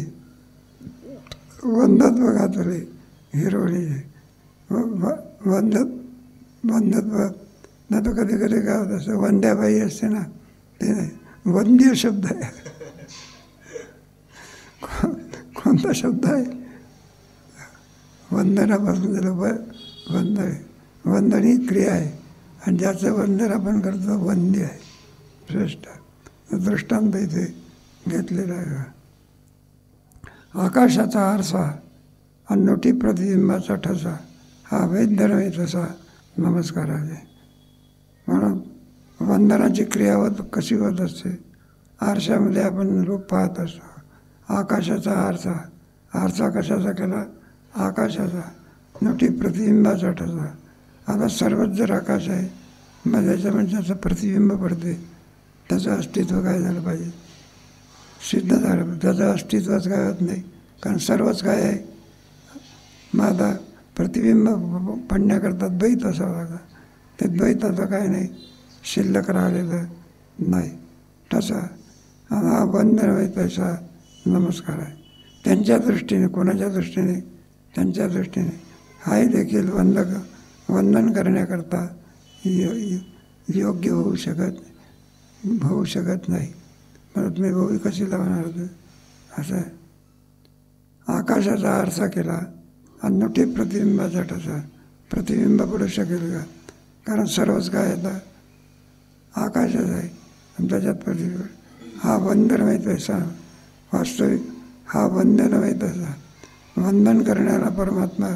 वंदत्व घातले. हिरोळीचे वंदत्व नाही तर कधी कधी काय होतं असं वंद्याबाई असते ना ते नाही वंद्य शब्द आहे. कोणता शब्द आहे वंदनापासून त्याला वंदन ही क्रिया आहे आणि ज्याचं वंदन आपण करतो वंद्य आहे श्रेष्ठ. दृष्टांत इथे घेतलेला आहे. आकाशाचा आरसा अनोटी प्रतिबिंबाचा ठसा हा वैद्य नव्हे तसा नमस्कार आहे. म्हणून वंदनाची क्रिया कशी होत असते. आरशामध्ये आपण रूप पाहत असतो. आकाशाचा आरसा. आरसा कशाचा केला? आकाशाचा. नोटी प्रतिबिंबाचा ठरला. आता सर्वच जर आकाश आहे, मग त्याच्यामध्ये त्याचं प्रतिबिंब पडते, त्याचं अस्तित्व काय झालं पाहिजे? सिद्ध झालं पाहिजे. त्याचं अस्तित्वच काय होत नाही, कारण सर्वच काय आहे. मग आता प्रतिबिंब पडण्याकरता द्वैत असावं लागतं. ते द्वैताचं काय नाही, शिल्लक राहिलेलं नाही. तसा हा वंदन तसा नमस्कार आहे. त्यांच्या दृष्टीने, कोणाच्या दृष्टीने? त्यांच्या दृष्टीने. हाही देखील वंदन करण्याकरता योग्य होऊ शकत नाही. परत मी भाऊ कशी लावणार होतं? असं आहे. आकाशाचा आरसा केला आणि नोटी प्रतिबिंबाचा ठसा. प्रतिबिंब पडू शकेल का? कारण सर्वच काय येतं, आकाशच आहे आणि त्याच्यात प्रतिबिंब. हा वंदनमय तसा. वास्तविक हा वंदनमय तसा. वंदन करण्याला परमात्मा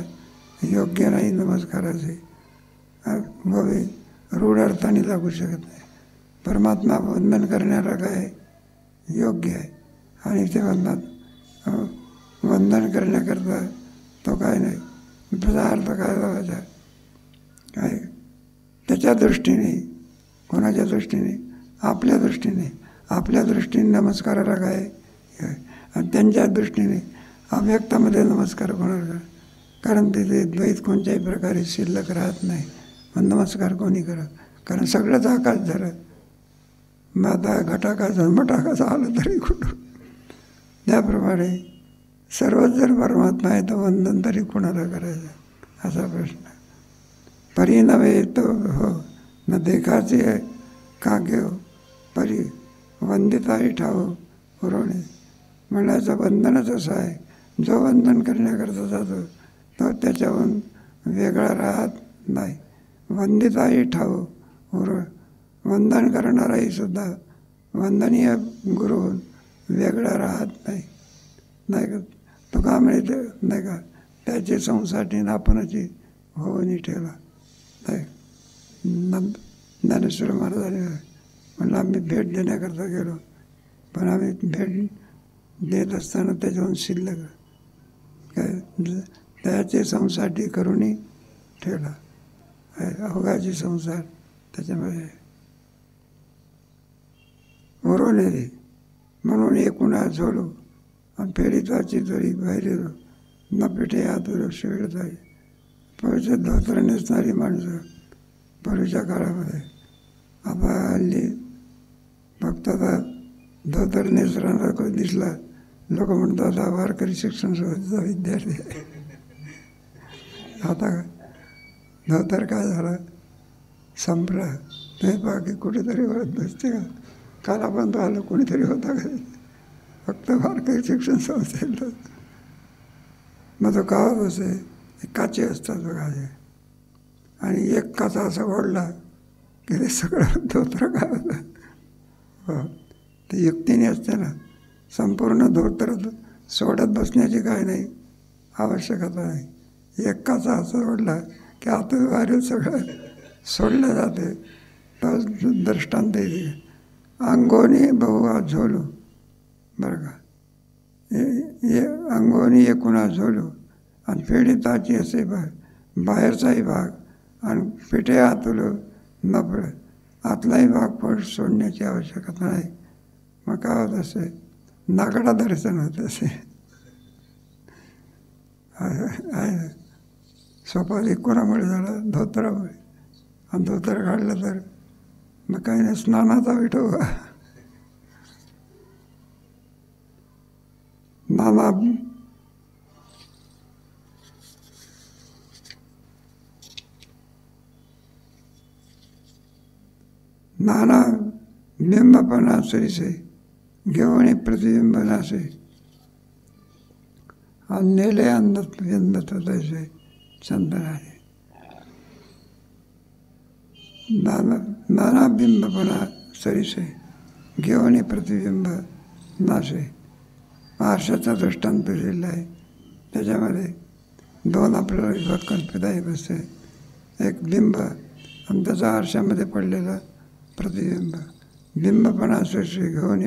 योग्य नाही नमस्काराचे. भवे रूढ अर्थाने लागू शकत नाही. परमात्मा वंदन करण्याला काय योग्य आहे. आणि ते म्हणतात वंदन करण्याकरता तो काय नाही. त्याचा अर्थ काय लावायचा? काय त्याच्या दृष्टीने, कोणाच्या दृष्टीने? आपल्या दृष्टीने. आपल्या दृष्टीने नमस्काराला काय? आणि त्यांच्या दृष्टीने अव्यक्तामध्ये नमस्कार होणार का? कारण तिथे द्वैत कोणत्याही प्रकारे शिल्लक राहत नाही. मग नमस्कार कोणी करा? कारण सगळंच आकाश झालं. मग आता घटाकाश मटाकाश आलं तरी कुठं? त्याप्रमाणे सर्वच जर परमात्मा आहे तर वंदन तरी कोणाला करायचं, असा प्रश्न. परी नव्हे तो हो न देखाचे का घेऊ, परी वंदिताही ठाव पुरवणे. म्हणायचं वंदनच असं आहे, जो वंदन करण्याकरता जातो तो त्याच्याहून वेगळा राहत नाही. वंदिताही ठाव वंदन करणाराही सुद्धा वंदनीय गुरुहून वेगळा राहत नाही. नाही का? तो का मिळते नाही का? त्याची संसाठी आपणची होऊन ठेवला नाही. ज्ञानेश्वर महाराजांनी म्हणलं आम्ही भेट देण्याकरता गेलो, पण आम्ही भेट देत असताना त्याच्याहून शिल्लक काय त्याचे संसाठी करूनही ठेवला. अवघाची संसार त्याच्यामध्ये उरवलेली. म्हणून एकूणा झोलो आणि फेरीताची तरी बाहेर न पेठे आतुर शिळ जाई. पूर्वीचे धोतर नेसणारी माणसं पूर्वीच्या काळामध्ये. आता हल्ली फक्त आता धोतर नेसणारा कोणी दिसला, लोक म्हणतात हा वारकरी शिक्षण संस्थेचा विद्यार्थी आहे. आता धोतर काय झालं, संपला. ते बाकी कुठेतरी होत नसते का? काल आपण तो आलं कोणीतरी होता का? फक्त वारकरी शिक्षण संस्थेला. मग तो का होत असे, काचे असतात बघा, आणि एक काचा असा ओढला की ते सगळं धोतर काय होतं. हो, ते युक्तीने असते ना. संपूर्ण धोतर सोडत बसण्याची काय नाही आवश्यकता नाही. एक काचा असं ओढला की आतून बाहेर सगळं सोडलं जाते. तो दृष्टांत येते. अंगोनी बहु झोलो, बरं का, अंगोनी एकूणा झोलो आणि पीडिताची असे बाहेरचाही भाग आणि पिठे आतुलो न पडत. आतलाही भाग पण सोडण्याची आवश्यकता नाही. मग काय होत असे, नागडा दर्शन होत असे. आहे सोपाली कोणामुळे झालं, धोतरामुळे. आणि धोतर काढलं तर मग काही नाही, स्नानाचा विठोबा. नाना बिंबपणा सरीसे घेऊन प्रतिबिंब नासे आणि नेले अंधत तैसे संतनाने. नाना बिंबपणा सरीसे घेऊन प्रतिबिंब नासे. आरशाचा दृष्टांत दिलेला आहे. त्याच्यामध्ये दोन आपल्याला विभाग कल्पिता येत असते. एक बिंब आणि त्याचा आरशामध्ये पडलेला प्रतिबिंब. बिंबपणा सरीसे घेऊन.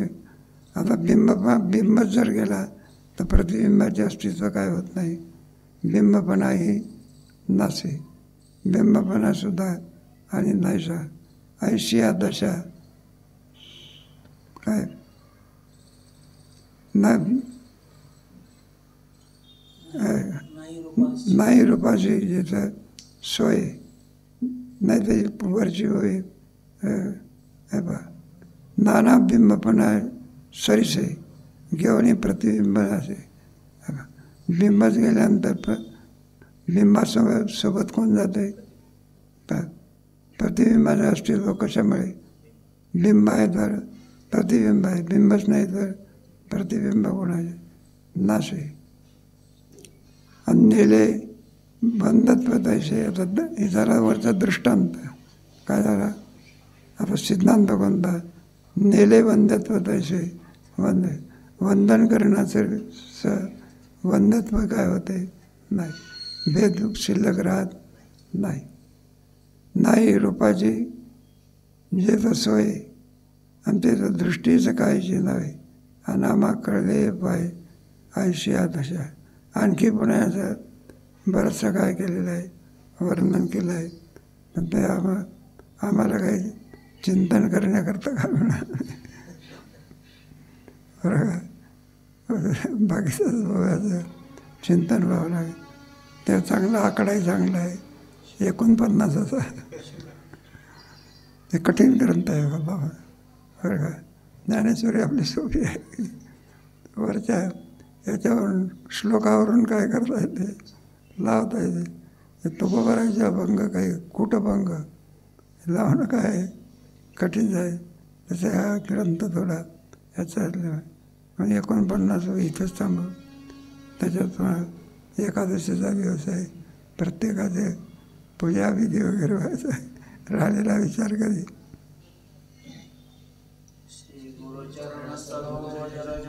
आता बिंबच जर गेला तर प्रतिबिंबाचे अस्तित्व काय होत नाही. बिंबपणाही नासे, बिंबपणासुद्धा आणि नाहीसा. ऐशी या दशा काय नाही रूपाची जिथं सोय नाही त्याची वरची होय. नाना बिंबपणा सरीसे घेऊन प्रतिबिंब असे. बिंबच गेल्यानंतर बिंबासोबत कोण जाते. तर प्रतिबिंबाचं अस्तित्व कशामुळे. बिंब आहे तर प्रतिबिंब आहे, बिंबच नाही तर प्रतिबिंब कोणाचे नाश आहे. नेले बंधत्व तैसे. आता हे जरा वरचा दृष्टांत काय झाला. आता सिद्धांत कोणता. नेले बंधत्व तैसे. वंदन करण्याचं बंधत्व काय होते नाही. भेद शिल्लक राहत नाही. नाही रूपाची जे तर सोय आणि त्याचं दृष्टीचं काहीची नव्हे. अनामा कळले पाय ऐशी दशा. आणखी पुण्याचं बरंचसं काय केलेलं आहे, वर्णन केलं आहे. पण ते आम्हाला काही चिंतन करण्याकरता काय म्हणा बरं का. बाकीचं बघायचं चिंतन व्हावं लागेल. ते चांगला आकडाही चांगला आहे 49चा. ते कठीण ग्रंथ आहे बाबा बरं का. ज्ञानेश्वरी आपली सोपी आहे. वरच्या याच्यावरून श्लोकावरून काय करता येते, लावता येते. तुकोबारायचा अभंग काही कुटभंग लावणं काय कठीण आहे. तसे हा ग्रंथ थोडा याचा 49 इथंच थांबव. त्याच्यात एकादशीचा व्यवसाय प्रत्येकाचे पूजाविधी वगैरे व्हायचा आहे. राहिलेला विचार कधी. श्री गुरुचरण सरोज रज